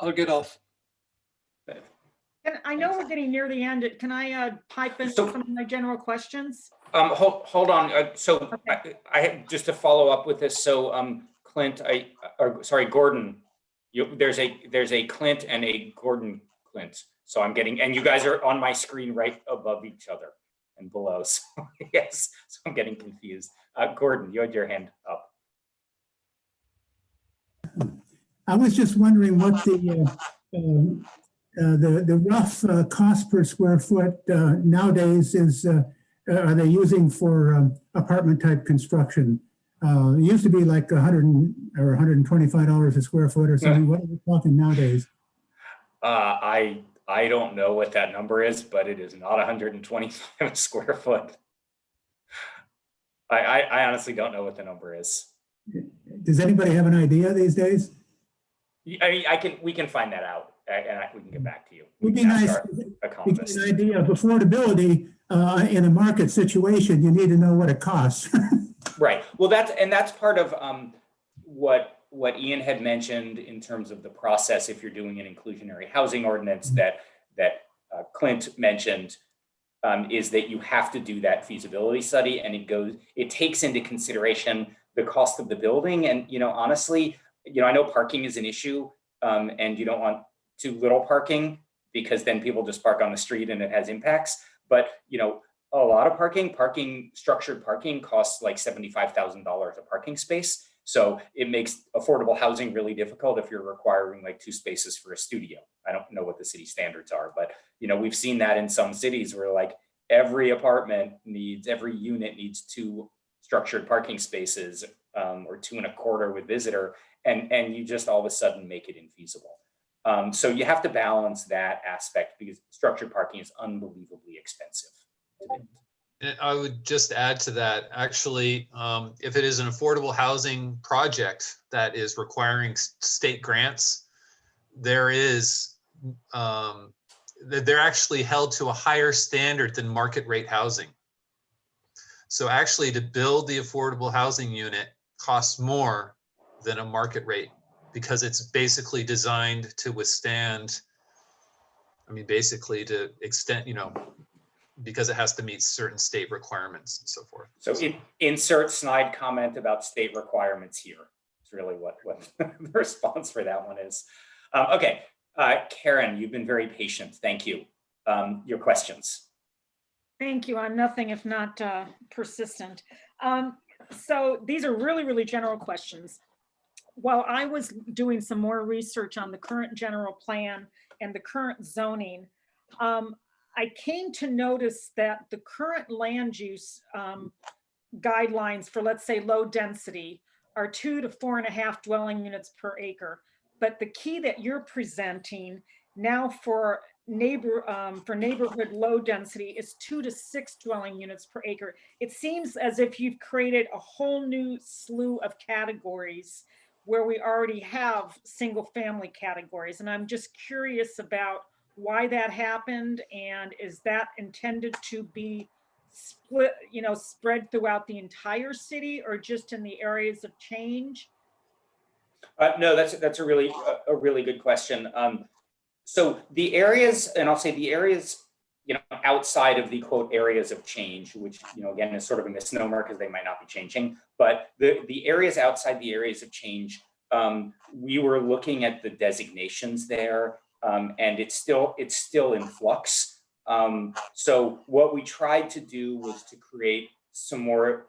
I'll get off. And I know we're getting near the end. Can I pipe in some of my general questions? Hold on. I just to follow up with this. So Clint, Gordon. There's a Clint and a Gordon Clint. So I'm getting, and you guys are on my screen right above each other and below. So yes, so I'm getting confused. Gordon, you had your hand up. I was just wondering what the rough cost per square foot nowadays is. Are they using for apartment type construction? It used to be like 100 or $125 a square foot or something. What are we talking nowadays? I don't know what that number is, but it is not 125 a square foot. I honestly don't know what the number is. Does anybody have an idea these days? I mean, we can find that out and we can get back to you. It would be nice to get an idea of affordability in a market situation. You need to know what it costs. Right. Well, that's part of what Ian had mentioned in terms of the process. If you're doing an inclusionary housing ordinance that Clint mentioned, is that you have to do that feasibility study, and it takes into consideration the cost of the building. And honestly, I know parking is an issue, and you don't want too little parking because then people just park on the street and it has impacts. But a lot of structured parking costs like $75,000 a parking space. So it makes affordable housing really difficult if you're requiring like 2 spaces for a studio. I don't know what the city standards are, but we've seen that in some cities where like every unit needs 2 structured parking spaces, or 2 1/4 with visitor, and you just all of a sudden make it infeasible. So you have to balance that aspect because structured parking is unbelievably expensive to build. And I would just add to that, actually, if it is an affordable housing project that is requiring state grants, they're actually held to a higher standard than market rate housing. So actually to build the affordable housing unit costs more than a market rate because it's basically designed to withstand, basically to extend, because it has to meet certain state requirements and so forth. So insert snide comment about state requirements here. It's really what the response for that one is. Okay, Karen, you've been very patient. Thank you. Your questions. Thank you. I'm nothing if not persistent. So these are really, really general questions. While I was doing some more research on the current general plan and the current zoning, I came to notice that the current land use guidelines for, let's say, low density are 2 to 4.5 dwelling units per acre. But the key that you're presenting now for neighborhood low density is 2 to 6 dwelling units per acre. It seems as if you've created a whole new slew of categories where we already have single family categories. And I'm just curious about why that happened, and is that intended to be split, spread throughout the entire city or just in the areas of change? No, that's a really good question. So the areas, and I'll say the areas, outside of the quote areas of change, which again is sort of a misnomer because they might not be changing, but the areas outside the areas of change, we were looking at the designations there. And it's still in flux. So what we tried to do was to create some more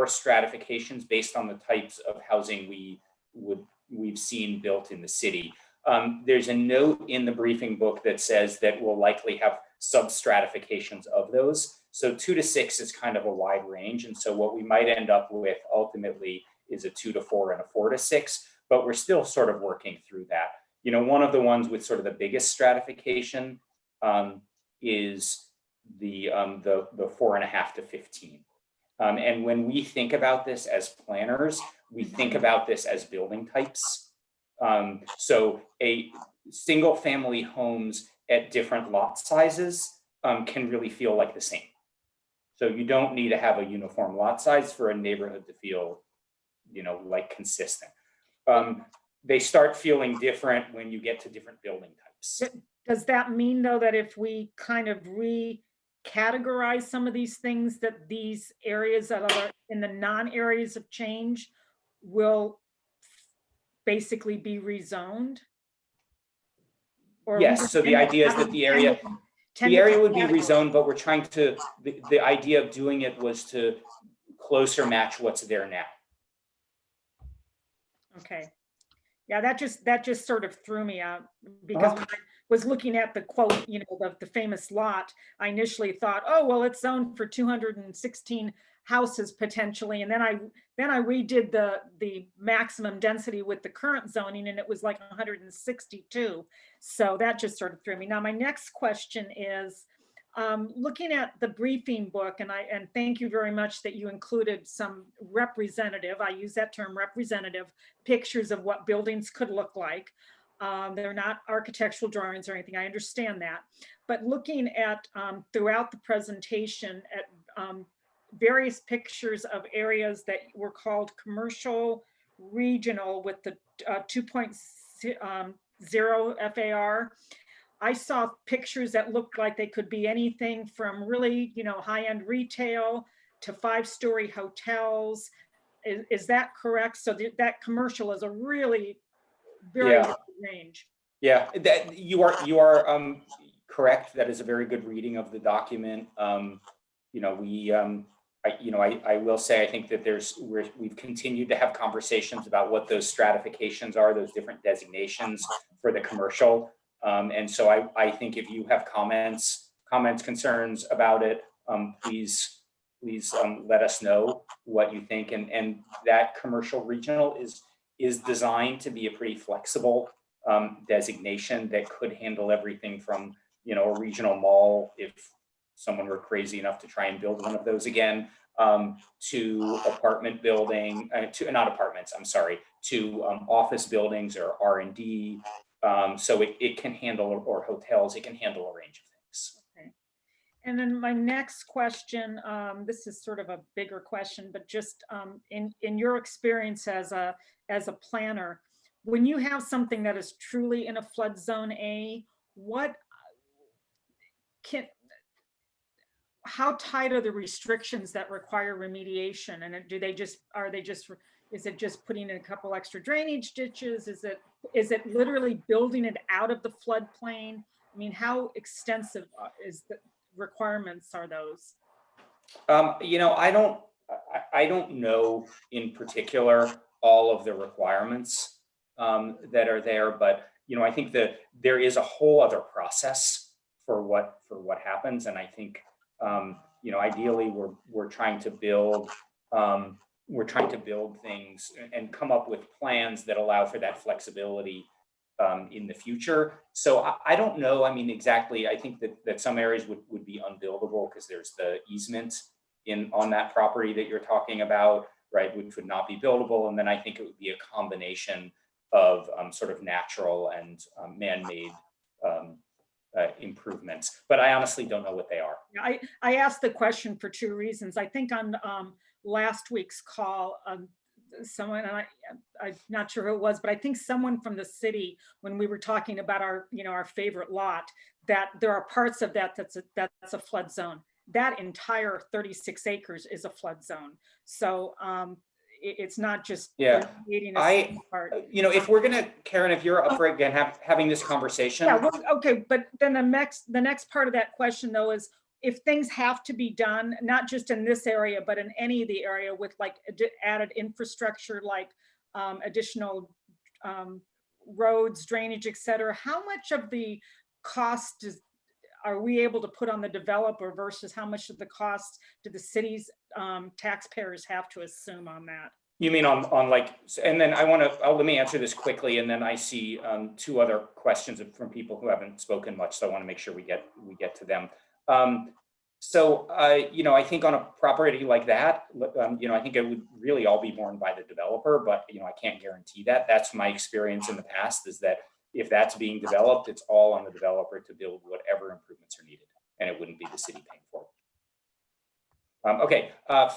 stratifications based on the types of housing we've seen built in the city. There's a note in the briefing book that says that we'll likely have sub-stratifications of those. So 2 to 6 is kind of a wide range. And so what we might end up with ultimately is a 2 to 4 and a 4 to 6, but we're still sort of working through that. One of the ones with sort of the biggest stratification is the 4.5 to 15. And when we think about this as planners, we think about this as building types. So a single family homes at different lot sizes can really feel like the same. So you don't need to have a uniform lot size for a neighborhood to feel, like consistent. They start feeling different when you get to different building types. Does that mean, though, that if we kind of recategorize some of these things, that these areas that are in the non-areas of change will basically be rezoned? Or yes, so the idea is that the area would be rezoned, but we're trying to, the idea of doing it was to closer match what's there now. Okay. Yeah, that just sort of threw me out because when I was looking at the quote, the famous lot, I initially thought, oh, well, it's zoned for 216 houses potentially. And then I redid the maximum density with the current zoning, and it was like 162. So that just sort of threw me. Now, my next question is, looking at the briefing book, and thank you very much that you included some representative, I use that term, representative pictures of what buildings could look like. They're not architectural drawings or anything, I understand that. But looking at throughout the presentation at various pictures of areas that were called commercial regional with the 2.0 FAR, I saw pictures that looked like they could be anything from really, high-end retail to 5-story hotels. Is that correct? So that commercial is a really very wide range. Yeah, that you are correct. That is a very good reading of the document. I will say, I think that we've continued to have conversations about what those stratifications are, those different designations for the commercial. And so I think if you have comments, concerns about it, please let us know what you think. And that commercial regional is designed to be a pretty flexible designation that could handle everything from, a regional mall, if someone were crazy enough to try and build one of those again, to apartment building, not apartments, I'm sorry, to office buildings or R&D. So it can handle, or hotels, it can handle a range of things. Okay. And then my next question, this is sort of a bigger question, but just in your experience as a planner, when you have something that is truly in a flood zone A, how tight are the restrictions that require remediation? And is it just putting in a couple extra drainage ditches? Is it literally building it out of the floodplain? I mean, how extensive is the requirements are those? I don't know in particular all of the requirements that are there, but I think that there is a whole other process for what happens, and I think ideally we're trying to build things and come up with plans that allow for that flexibility in the future. So I don't know. I mean, exactly. I think that some areas would be unbuildable because there's the easement on that property that you're talking about, right, which would not be buildable. And then I think it would be a combination of sort of natural and man-made improvements, but I honestly don't know what they are. I asked the question for two reasons. I think on last week's call, someone, and I'm not sure who it was, but I think someone from the city, when we were talking about our favorite lot, that there are parts of that's a flood zone. That entire 36 acres is a flood zone. So it's not just part. If we're gonna, Karen, if you're up for again having this conversation. Yeah, okay, but then the next part of that question though is, if things have to be done, not just in this area, but in any of the area with like added infrastructure, like additional roads, drainage, et cetera, how much of the cost are we able to put on the developer versus how much of the cost do the city's taxpayers have to assume on that? You mean on like, and then let me answer this quickly, and then I see two other questions from people who haven't spoken much, so I want to make sure we get to them. I think on a property like that, I think it would really all be borne by the developer, but I can't guarantee that. That's my experience in the past, is that if that's being developed, it's all on the developer to build whatever improvements are needed, and it wouldn't be the city paying for it.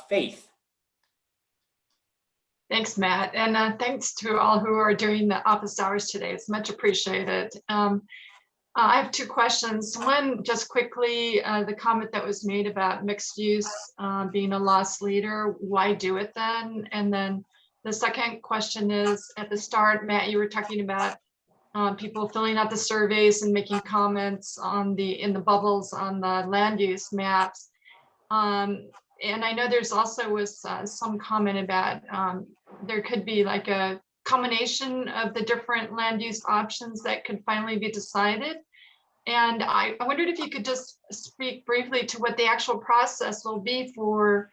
Faith. Thanks, Matt. And thanks to all who are doing the office hours today. It's much appreciated. I have two questions. One, just quickly, the comment that was made about mixed use being a loss leader, why do it then? And then the second question is, at the start, Matt, you were talking about people filling out the surveys and making comments in the bubbles on the land use maps. And I know there's also was some comment about there could be like a combination of the different land use options that could finally be decided. And I wondered if you could just speak briefly to what the actual process will be for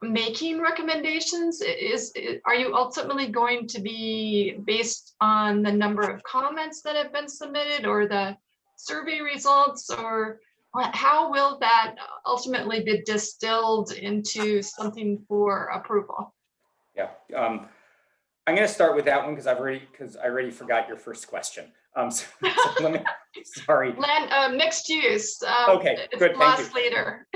making recommendations? Are you ultimately going to be based on the number of comments that have been submitted or the survey results, or how will that ultimately be distilled into something for approval? Yeah, I'm going to start with that one because I already forgot your first question. So let me, sorry. Land mixed use. Okay, it's good, thank you. lost later.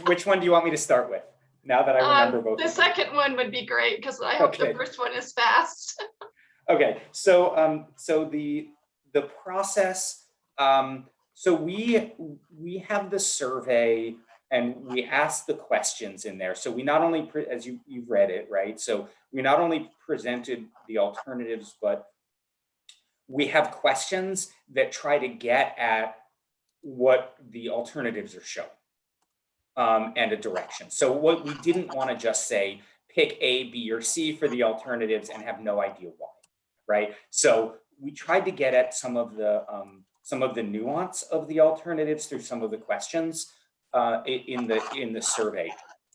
Which one do you want me to start with? Now that I remember both. The second one would be great because I hope the first one is fast. Okay, so so the process. So we have the survey and we ask the questions in there. So we not only, as you've read it, right? So we not only presented the alternatives, but we have questions that try to get at what the alternatives are showing. And a direction. So what we didn't want to just say, pick A, B, or C for the alternatives and have no idea why, right? So we tried to get at some of the nuance of the alternatives through some of the questions in the survey.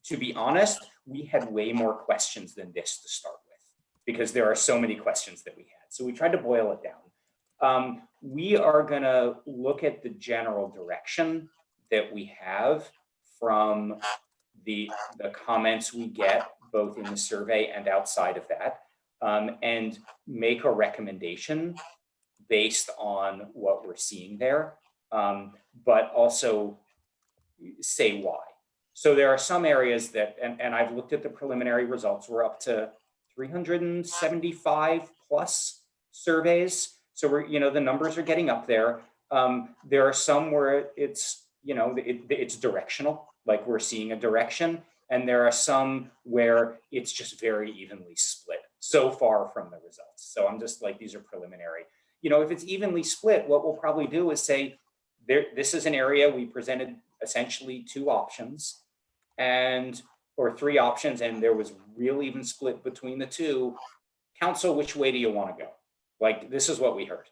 To be honest, we had way more questions than this to start with because there are so many questions that we had. So we tried to boil it down. We are going to look at the general direction that we have from the comments we get both in the survey and outside of that, and make a recommendation based on what we're seeing there, but also say why. So there are some areas that, and I've looked at the preliminary results, we're up to 375 plus surveys. So we're, the numbers are getting up there. There are some where it's, it's directional, like we're seeing a direction, and there are some where it's just very evenly split so far from the results. So I'm just like, these are preliminary. If it's evenly split, what we'll probably do is say, this is an area we presented essentially 2 options or 3 options, and there was real even split between the 2. Council, which way do you want to go? Like, this is what we heard,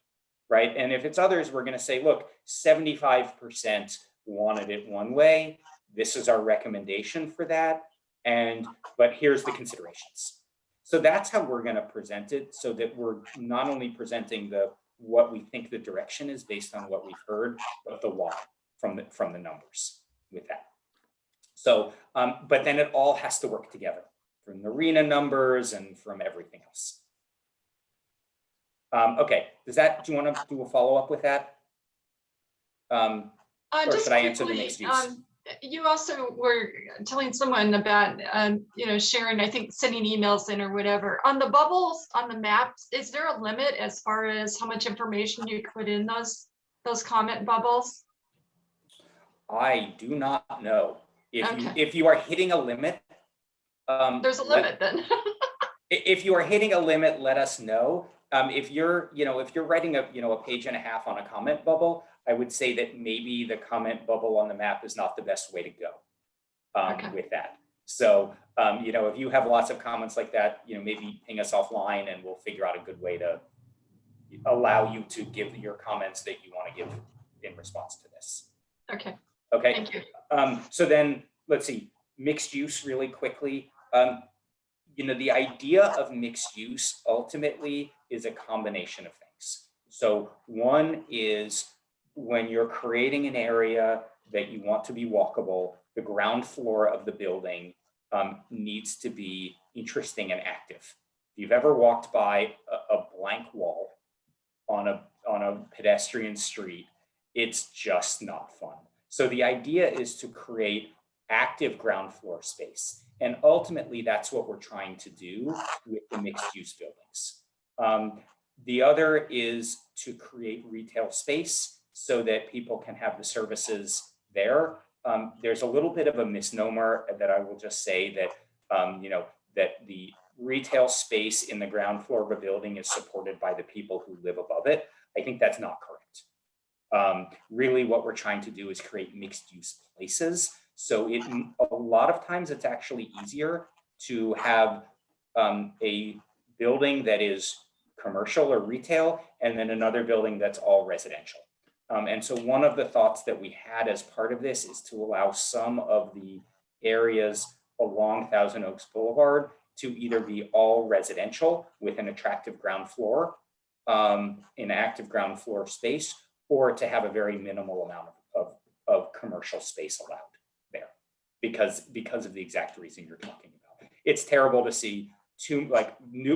right? And if it's others, we're going to say, look, 75% wanted it one way. This is our recommendation for that. But here's the considerations. So that's how we're going to present it, so that we're not only presenting what we think the direction is based on what we've heard, but the why from the numbers with that. So, but then it all has to work together from the RHNA numbers and from everything else. Okay, do you want to do a follow-up with that? Or should I answer the mixed use? You also were telling someone about, sharing, I think, sending emails in or whatever. On the bubbles, on the maps, is there a limit as far as how much information you put in those comment bubbles? I do not know. If you are hitting a limit, there's a limit then. If you are hitting a limit, let us know. If you're writing a page and a half on a comment bubble, I would say that maybe the comment bubble on the map is not the best way to go with that. So, if you have lots of comments like that, maybe ping us offline and we'll figure out a good way to allow you to give your comments that you want to give in response to this. Okay. Okay. Thank you. So then let's see, mixed use really quickly. The idea of mixed use ultimately is a combination of things. So one is when you're creating an area that you want to be walkable, the ground floor of the building needs to be interesting and active. If you've ever walked by a blank wall on a pedestrian street, it's just not fun. So the idea is to create active ground floor space. And ultimately, that's what we're trying to do with the mixed use buildings. The other is to create retail space so that people can have the services there. There's a little bit of a misnomer that I will just say that, that the retail space in the ground floor of a building is supported by the people who live above it. I think that's not correct. Really what we're trying to do is create mixed use places. So a lot of times it's actually easier to have a building that is commercial or retail, and then another building that's all residential. And so one of the thoughts that we had as part of this is to allow some of the areas along Thousand Oaks Boulevard to either be all residential with an attractive ground floor, an active ground floor space, or to have a very minimal amount of commercial space allowed there because of the exact reason you're talking about. It's terrible to see two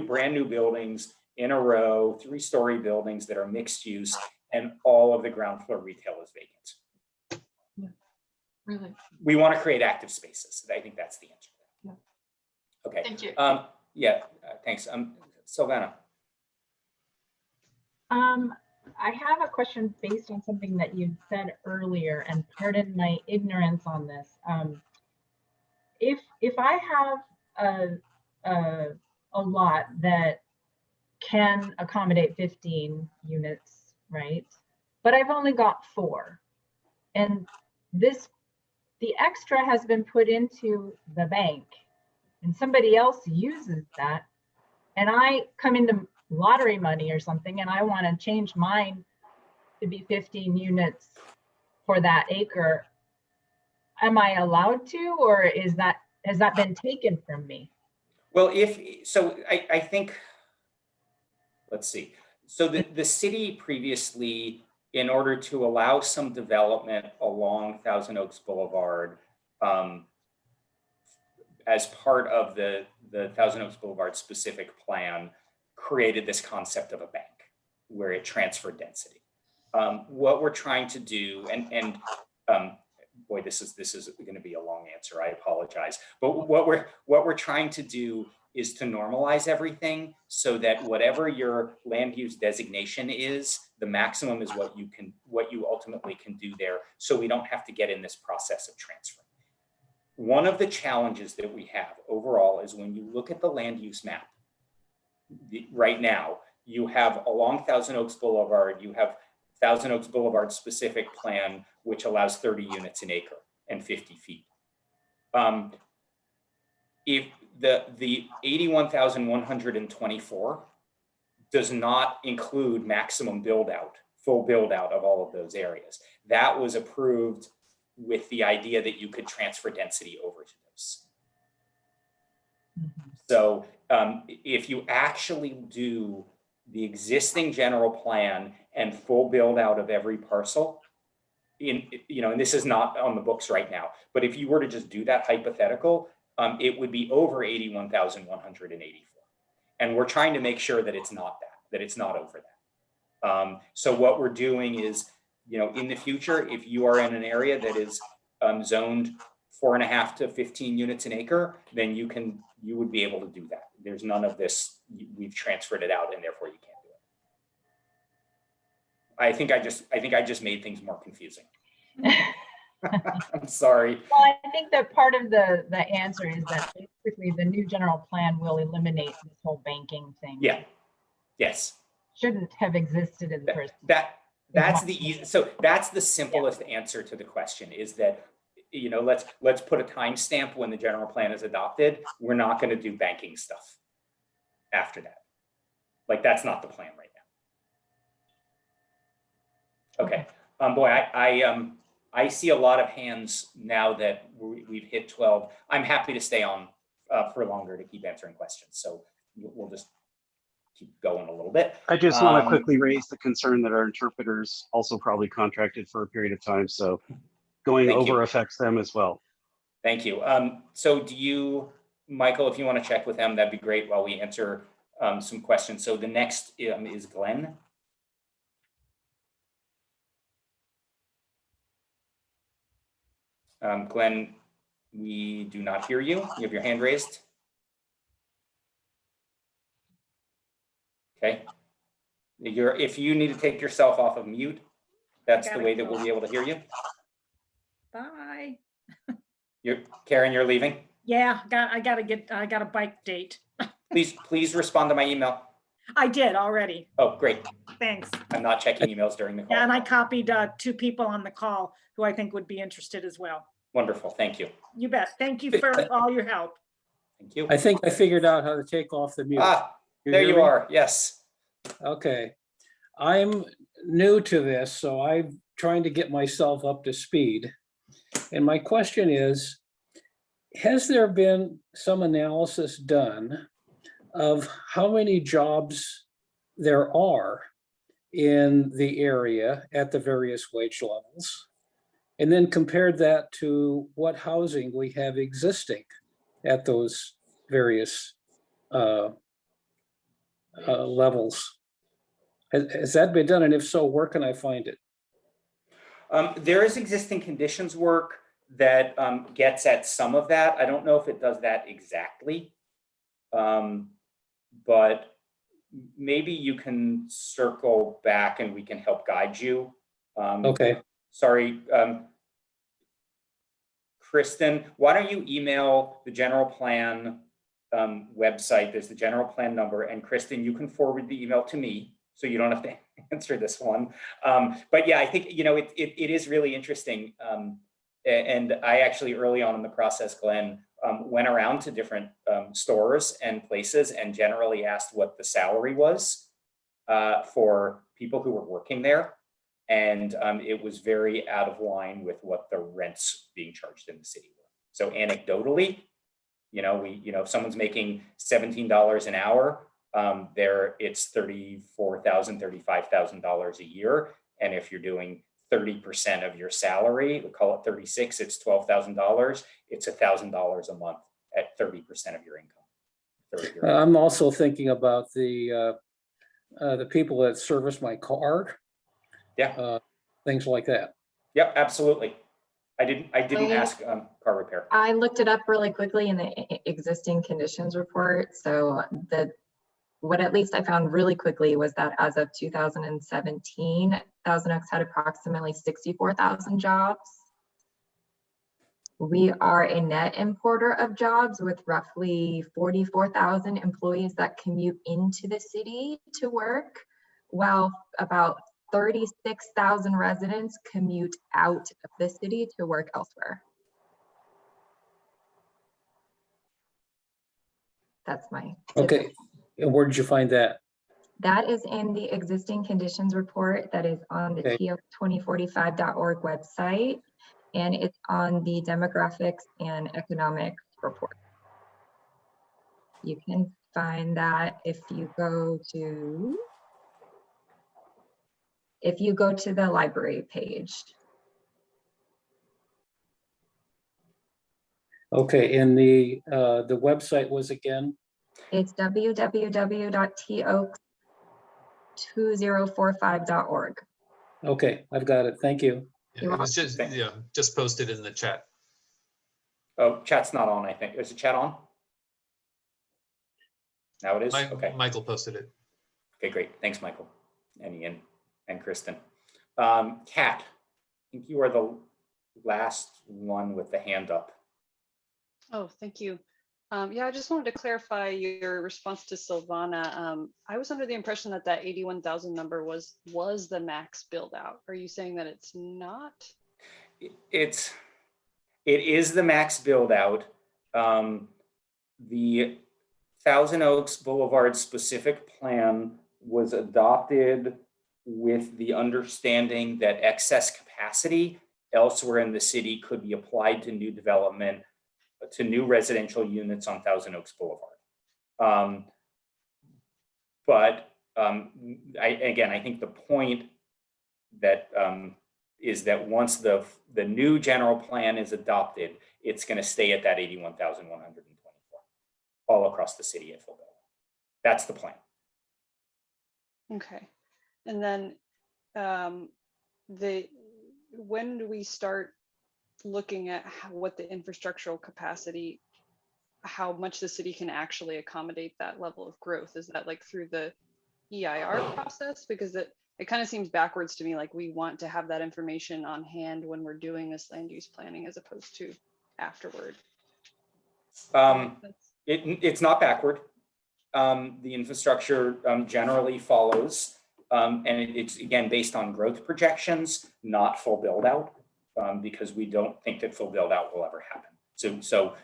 brand new buildings in a row, 3-story buildings that are mixed use, and all of the ground floor retail is vacant. Yeah, really. We want to create active spaces. I think that's the answer. Yeah. Okay. Thank you. Thanks. Silvana. I have a question based on something that you said earlier, and pardon my ignorance on this. If I have a lot that can accommodate 15 units, right? But I've only got 4, and the extra has been put into the bank, and somebody else uses that, and I come into lottery money or something, and I want to change mine to be 15 units for that acre. Am I allowed to, or has that been taken from me? Well, I think, let's see. So the city previously, in order to allow some development along Thousand Oaks Boulevard, as part of the Thousand Oaks Boulevard specific plan, created this concept of a bank where it transferred density. What we're trying to do, and boy, this is going to be a long answer. I apologize. But what we're trying to do is to normalize everything so that whatever your land use designation is, the maximum is what you ultimately can do there. So we don't have to get in this process of transferring. One of the challenges that we have overall is when you look at the land use map, right now, you have along Thousand Oaks Boulevard, you have Thousand Oaks Boulevard specific plan, which allows 30 units an acre and 50 feet. If the 81,124 does not include maximum build out, full build out of all of those areas. That was approved with the idea that you could transfer density over to those. So if you actually do the existing general plan and full build out of every parcel, and this is not on the books right now, but if you were to just do that hypothetical, it would be over 81,184. And we're trying to make sure that it's not that it's not over that. So what we're doing is, in the future, if you are in an area that is zoned 4.5 to 15 units an acre, then you would be able to do that. There's none of this, we've transferred it out and therefore you can't do it. I think I just made things more confusing. I'm sorry. Well, I think that part of the answer is that basically the new general plan will eliminate this whole banking thing. Yeah. Yes. Shouldn't have existed in the first. That's the simplest answer to the question is that, let's put a timestamp when the general plan is adopted. We're not going to do banking stuff after that. Like, that's not the plan right now. Okay. Boy, I see a lot of hands now that we've hit 12. I'm happy to stay on for longer to keep answering questions. So we'll just keep going a little bit. I just want to quickly raise the concern that our interpreters also probably contracted for a period of time. So going over affects them as well. Thank you. So do you, Michael, if you want to check with them, that'd be great while we answer some questions. So the next is Glenn. Glenn, we do not hear you. You have your hand raised. Okay. If you need to take yourself off of mute, that's the way that we'll be able to hear you. Bye. Karen, you're leaving? Yeah, I got a bike date. Please respond to my email. I did already. Oh, great. Thanks. I'm not checking emails during the call. Yeah, and I copied 2 people on the call who I think would be interested as well. Wonderful. Thank you. You bet. Thank you for all your help. Thank you. I think I figured out how to take off the mute. There you are. Yes. Okay. I'm new to this, so I'm trying to get myself up to speed. And my question is, has there been some analysis done of how many jobs there are in the area at the various wage levels? And then compared that to what housing we have existing at those various levels. Has that been done? And if so, where can I find it? There is existing conditions work that gets at some of that. I don't know if it does that exactly, but maybe you can circle back and we can help guide you. Okay. Sorry, Kristen, why don't you email the general plan website? There's the general plan number, and Kristen, you can forward the email to me, so you don't have to answer this one. But yeah, I think, you know, it is really interesting. And I actually early on in the process, Glenn, went around to different stores and places and generally asked what the salary was for people who were working there. And it was very out of line with what the rents being charged in the city were. So anecdotally, if someone's making $17 an hour, there it's $34,000, $35,000 a year. And if you're doing 30% of your salary, we call it 36, it's $12,000. It's $1,000 a month at 30% of your income. I'm also thinking about the people that service my car. Yeah. Things like that. Yep, absolutely. I didn't ask car repair. I looked it up really quickly in the existing conditions report. So what at least I found really quickly was that as of 2017, Thousand Oaks had approximately 64,000 jobs. We are a net importer of jobs with roughly 44,000 employees that commute into the city to work, while about 36,000 residents commute out of the city to work elsewhere. That's my tip. Okay. And where did you find that? That is in the existing conditions report that is on the TO2045.org website, and it's on the demographics and economics report. You can find that if you go to the library page. Okay, and the website was again? It's www.toaks2045.org. Okay, I've got it. Thank you. It was just posted in the chat. Oh, chat's not on, I think. Is the chat on? Now it is? Okay. Michael posted it. Okay, great. Thanks, Michael and Ian and Kristen. Kat, I think you are the last one with the hand up. Oh, thank you. Yeah, I just wanted to clarify your response to Silvana. I was under the impression that 81,000 number was the max build out. Are you saying that it's not? It is the max build out. The Thousand Oaks Boulevard specific plan was adopted with the understanding that excess capacity elsewhere in the city could be applied to new development, to new residential units on Thousand Oaks Boulevard. I think the point that is that once the new general plan is adopted, it's going to stay at that 81,124 all across the city at full build. That's the plan. Okay. And then when do we start looking at what the infrastructural capacity, how much the city can actually accommodate that level of growth? Is that like through the EIR process? Because it kind of seems backwards to me, like we want to have that information on hand when we're doing this land use planning as opposed to afterward. It's not backward. The infrastructure generally follows, and it's again based on growth projections, not full build out, because we don't think that full build out will ever happen. So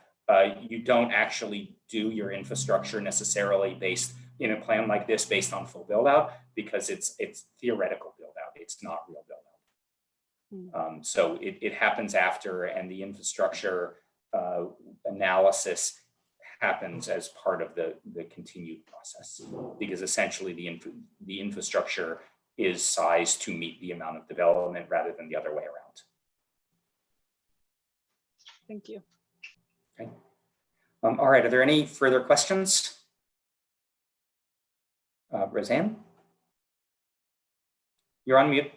you don't actually do your infrastructure necessarily based in a plan like this based on full build out, because it's theoretical build out. It's not real build out. So it happens after, and the infrastructure analysis happens as part of the continued process, because essentially the infrastructure is sized to meet the amount of development rather than the other way around. Thank you. Okay. All right, are there any further questions? Roseanne? You're on mute.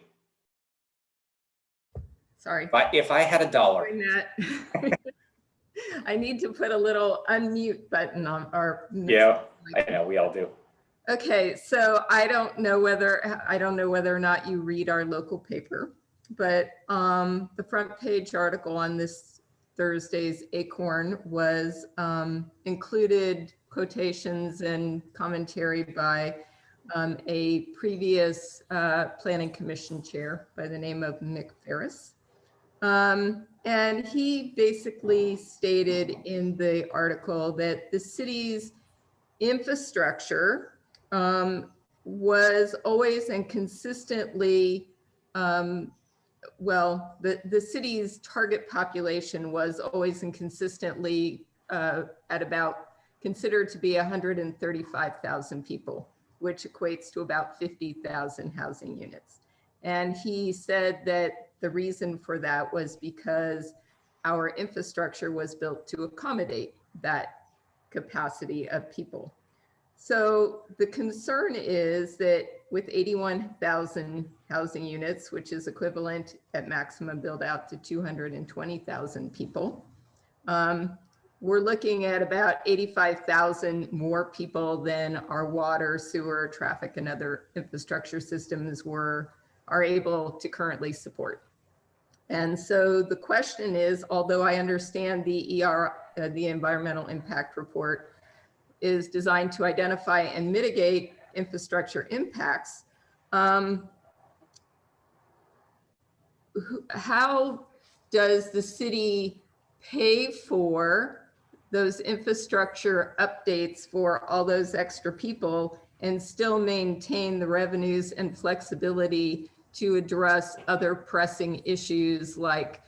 Sorry. If I had $1. Doing that. I need to put a little unmute button on our. Yeah, I know, we all do. Okay, so I don't know whether or not you read our local paper, but the front page article on this Thursday's Acorn was included quotations and commentary by a previous planning commission chair by the name of Mick Ferris. And he basically stated in the article that the city's infrastructure was always and consistently, the city's target population was always and consistently at about considered to be 135,000 people, which equates to about 50,000 housing units. And he said that the reason for that was because our infrastructure was built to accommodate that capacity of people. So the concern is that with 81,000 housing units, which is equivalent at maximum build out to 220,000 people, we're looking at about 85,000 more people than our water, sewer, traffic, and other infrastructure systems are able to currently support. And so the question is, although I understand the the environmental impact report is designed to identify and mitigate infrastructure impacts, how does the city pay for those infrastructure updates for all those extra people and still maintain the revenues and flexibility to address other pressing issues like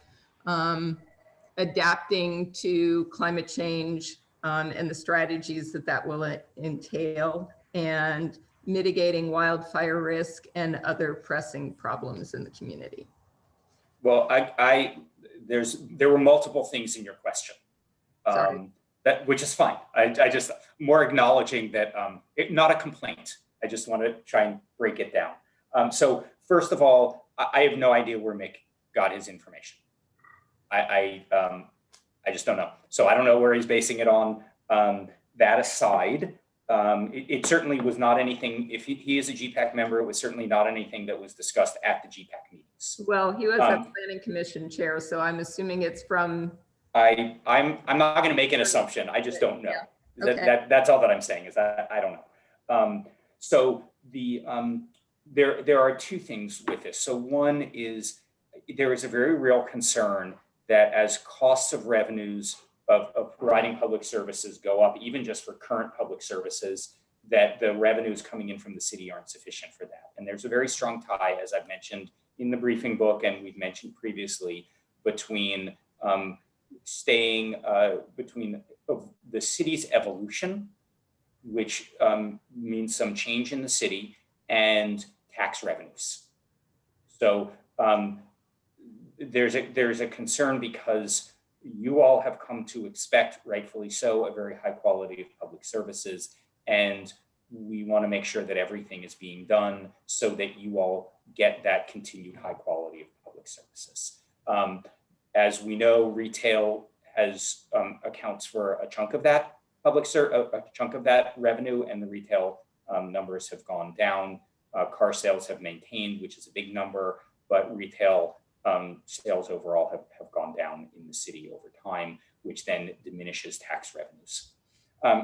adapting to climate change and the strategies that will entail, and mitigating wildfire risk and other pressing problems in the community? Well, there were multiple things in your question, which is fine. I just more acknowledging that not a complaint. I just want to try and break it down. So first of all, I have no idea where Mick got his information. I just don't know. So I don't know where he's basing it on. That aside, it certainly was not anything, if he is a GPAC member, it was certainly not anything that was discussed at the GPAC meetings. Well, he was a planning commission chair, so I'm assuming it's from. I'm not going to make an assumption. I just don't know. Yeah. Okay. That's all that I'm saying, is that I don't know. So there are two things with this. So one is there is a very real concern that as costs of revenues of providing public services go up, even just for current public services, that the revenues coming in from the city aren't sufficient for that. And there's a very strong tie, as I've mentioned in the briefing book and we've mentioned previously, between between the city's evolution, which means some change in the city, and tax revenues. So there's a concern because you all have come to expect, rightfully so, a very high quality of public services, and we want to make sure that everything is being done so that you all get that continued high quality of public services. As we know, retail accounts for a chunk of that a chunk of that revenue, and the retail numbers have gone down. Car sales have maintained, which is a big number, but retail sales overall have gone down in the city over time, which then diminishes tax revenues.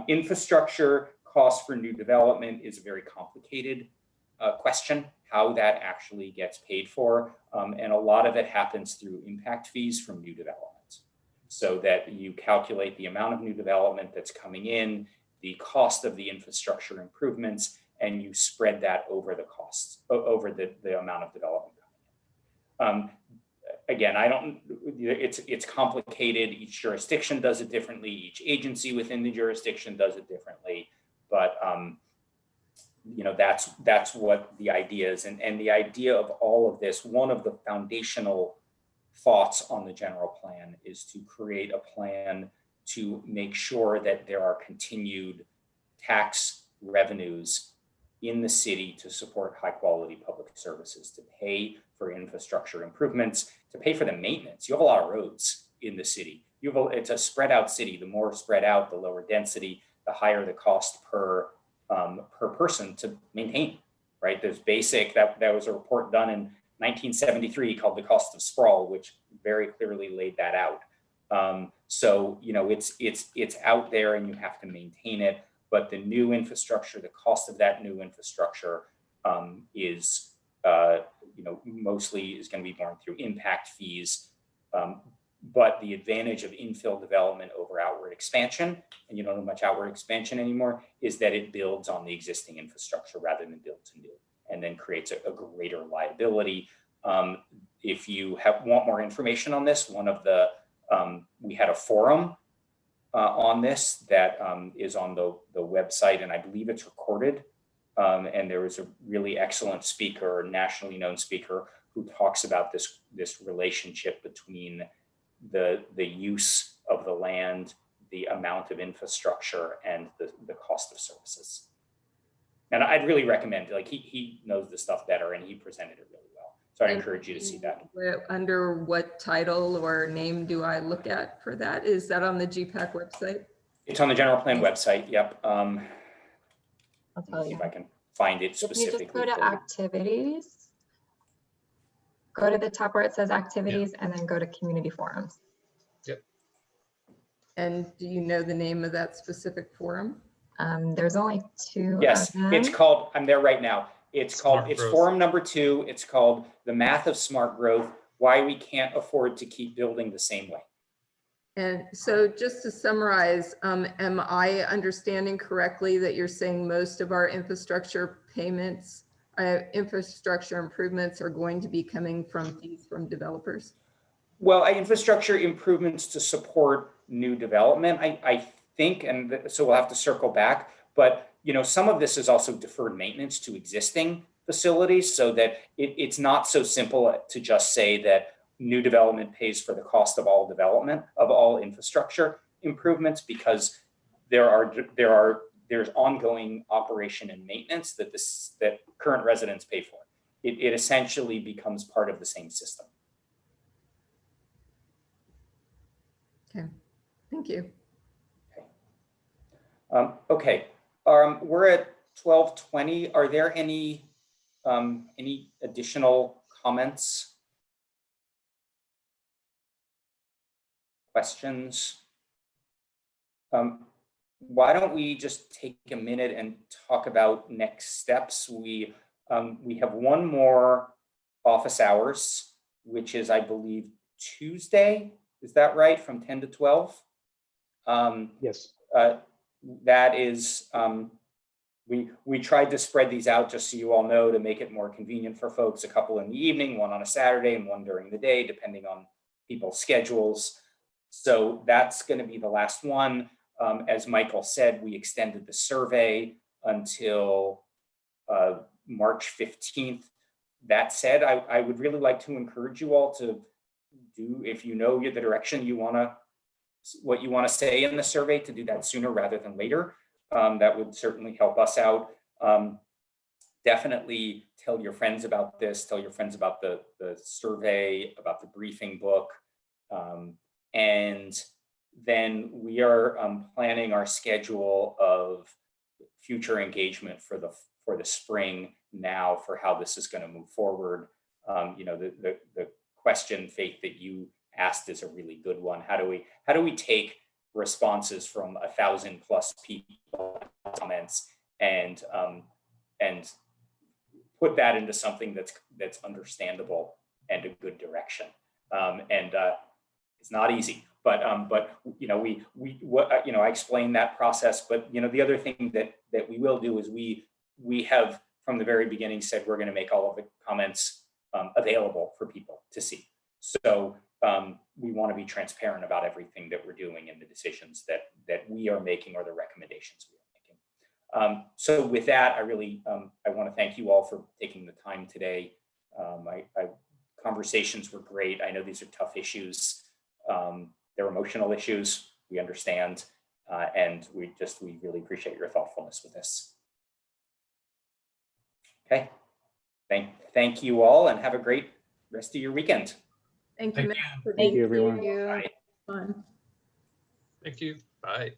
Infrastructure costs for new development is a very complicated question, how that actually gets paid for. And a lot of it happens through impact fees from new development. So that you calculate the amount of new development that's coming in, the cost of the infrastructure improvements, and you spread that over the costs, over the amount of development coming in. again, it's complicated. Each jurisdiction does it differently. Each agency within the jurisdiction does it differently. But that's what the idea is. And the idea of all of this, one of the foundational thoughts on the general plan is to create a plan to make sure that there are continued tax revenues in the city to support high quality public services, to pay for infrastructure improvements, to pay for the maintenance. You have a lot of roads in the city. It's a spread out city. The more spread out, the lower density, the higher the cost per person to maintain, right? There's basic, that was a report done in 1973 called The Cost of Sprawl, which very clearly laid that out. So, it's out there and you have to maintain it, but the new infrastructure, the cost of that new infrastructure is, mostly is going to be borne through impact fees. But the advantage of infill development over outward expansion, and you don't have much outward expansion anymore, is that it builds on the existing infrastructure rather than build to new, and then creates a greater liability. If you want more information on this, we had a forum on this that is on the website, and I believe it's recorded. And there was a really excellent speaker, nationally known speaker, who talks about this relationship between the use of the land, the amount of infrastructure, and the cost of services. And I'd really recommend, he knows this stuff better and he presented it really well. So I encourage you to see that. Under what title or name do I look at for that? Is that on the GPAC website? It's on the general plan website. Yep. I'll tell See you. if I can find it If you specifically. just go to activities, go to the top where it says activities, and then go to community forums. And do you know the name of that specific forum? There's only two. Yes, of them. it's called, I'm there right now. It's Growth. forum number 2. It's called The Math of Smart Growth, Why We Can't Afford to Keep Building the Same Way. And so just to summarize, am I understanding correctly that you're saying most of our infrastructure payments, infrastructure improvements are going to be coming from fees from developers? Well, infrastructure improvements to support new development, I think, and so we'll have to circle back, but some of this is also deferred maintenance to existing facilities, so that it's not so simple to just say that new development pays for the cost of all development of all infrastructure improvements, because there's ongoing operation and maintenance that current residents pay for. It essentially becomes part of the same system. Okay, thank you. Okay, we're at 12:20. Are there any additional comments? Questions? Why don't we just take a minute and talk about next steps? We have one more office hours, which is, I believe, Tuesday. Is that right? From 10 to 12? Yes. That is, we tried to spread these out, just so you all know, to make it more convenient for folks. A couple in the evening, one on a Saturday, and one during the day, depending on people's schedules. So that's going to be the last one. As Michael said, we extended the survey until March 15th. That said, I would really like to encourage you all to do, if you know the direction you want to, what you want to say in the survey, to do that sooner rather than later. That would certainly help us out. Definitely tell your friends about this, tell your friends about the survey, about the briefing book. And then we are planning our schedule of future engagement for the spring now, for how this is going to move forward. The question, Faith, that you asked is a really good one. How do we take responses from 1,000+ people, comments, and put that into something that's understandable and a good direction? It's not easy, but I explained that process. But the other thing that we will do is we have from the very beginning said we're going to make all of the comments available for people to see. So we want to be transparent about everything that we're doing and the decisions that we are making or the recommendations we are making. So with that, I want to thank you all for taking the time today. Conversations were great. I know these are tough issues. They're emotional issues. We understand. And we really appreciate your thoughtfulness with this. Okay. Thank you all and have a great rest of your weekend. Thank you. Thank you, everyone. Thank you. Fun. Thank you. Bye.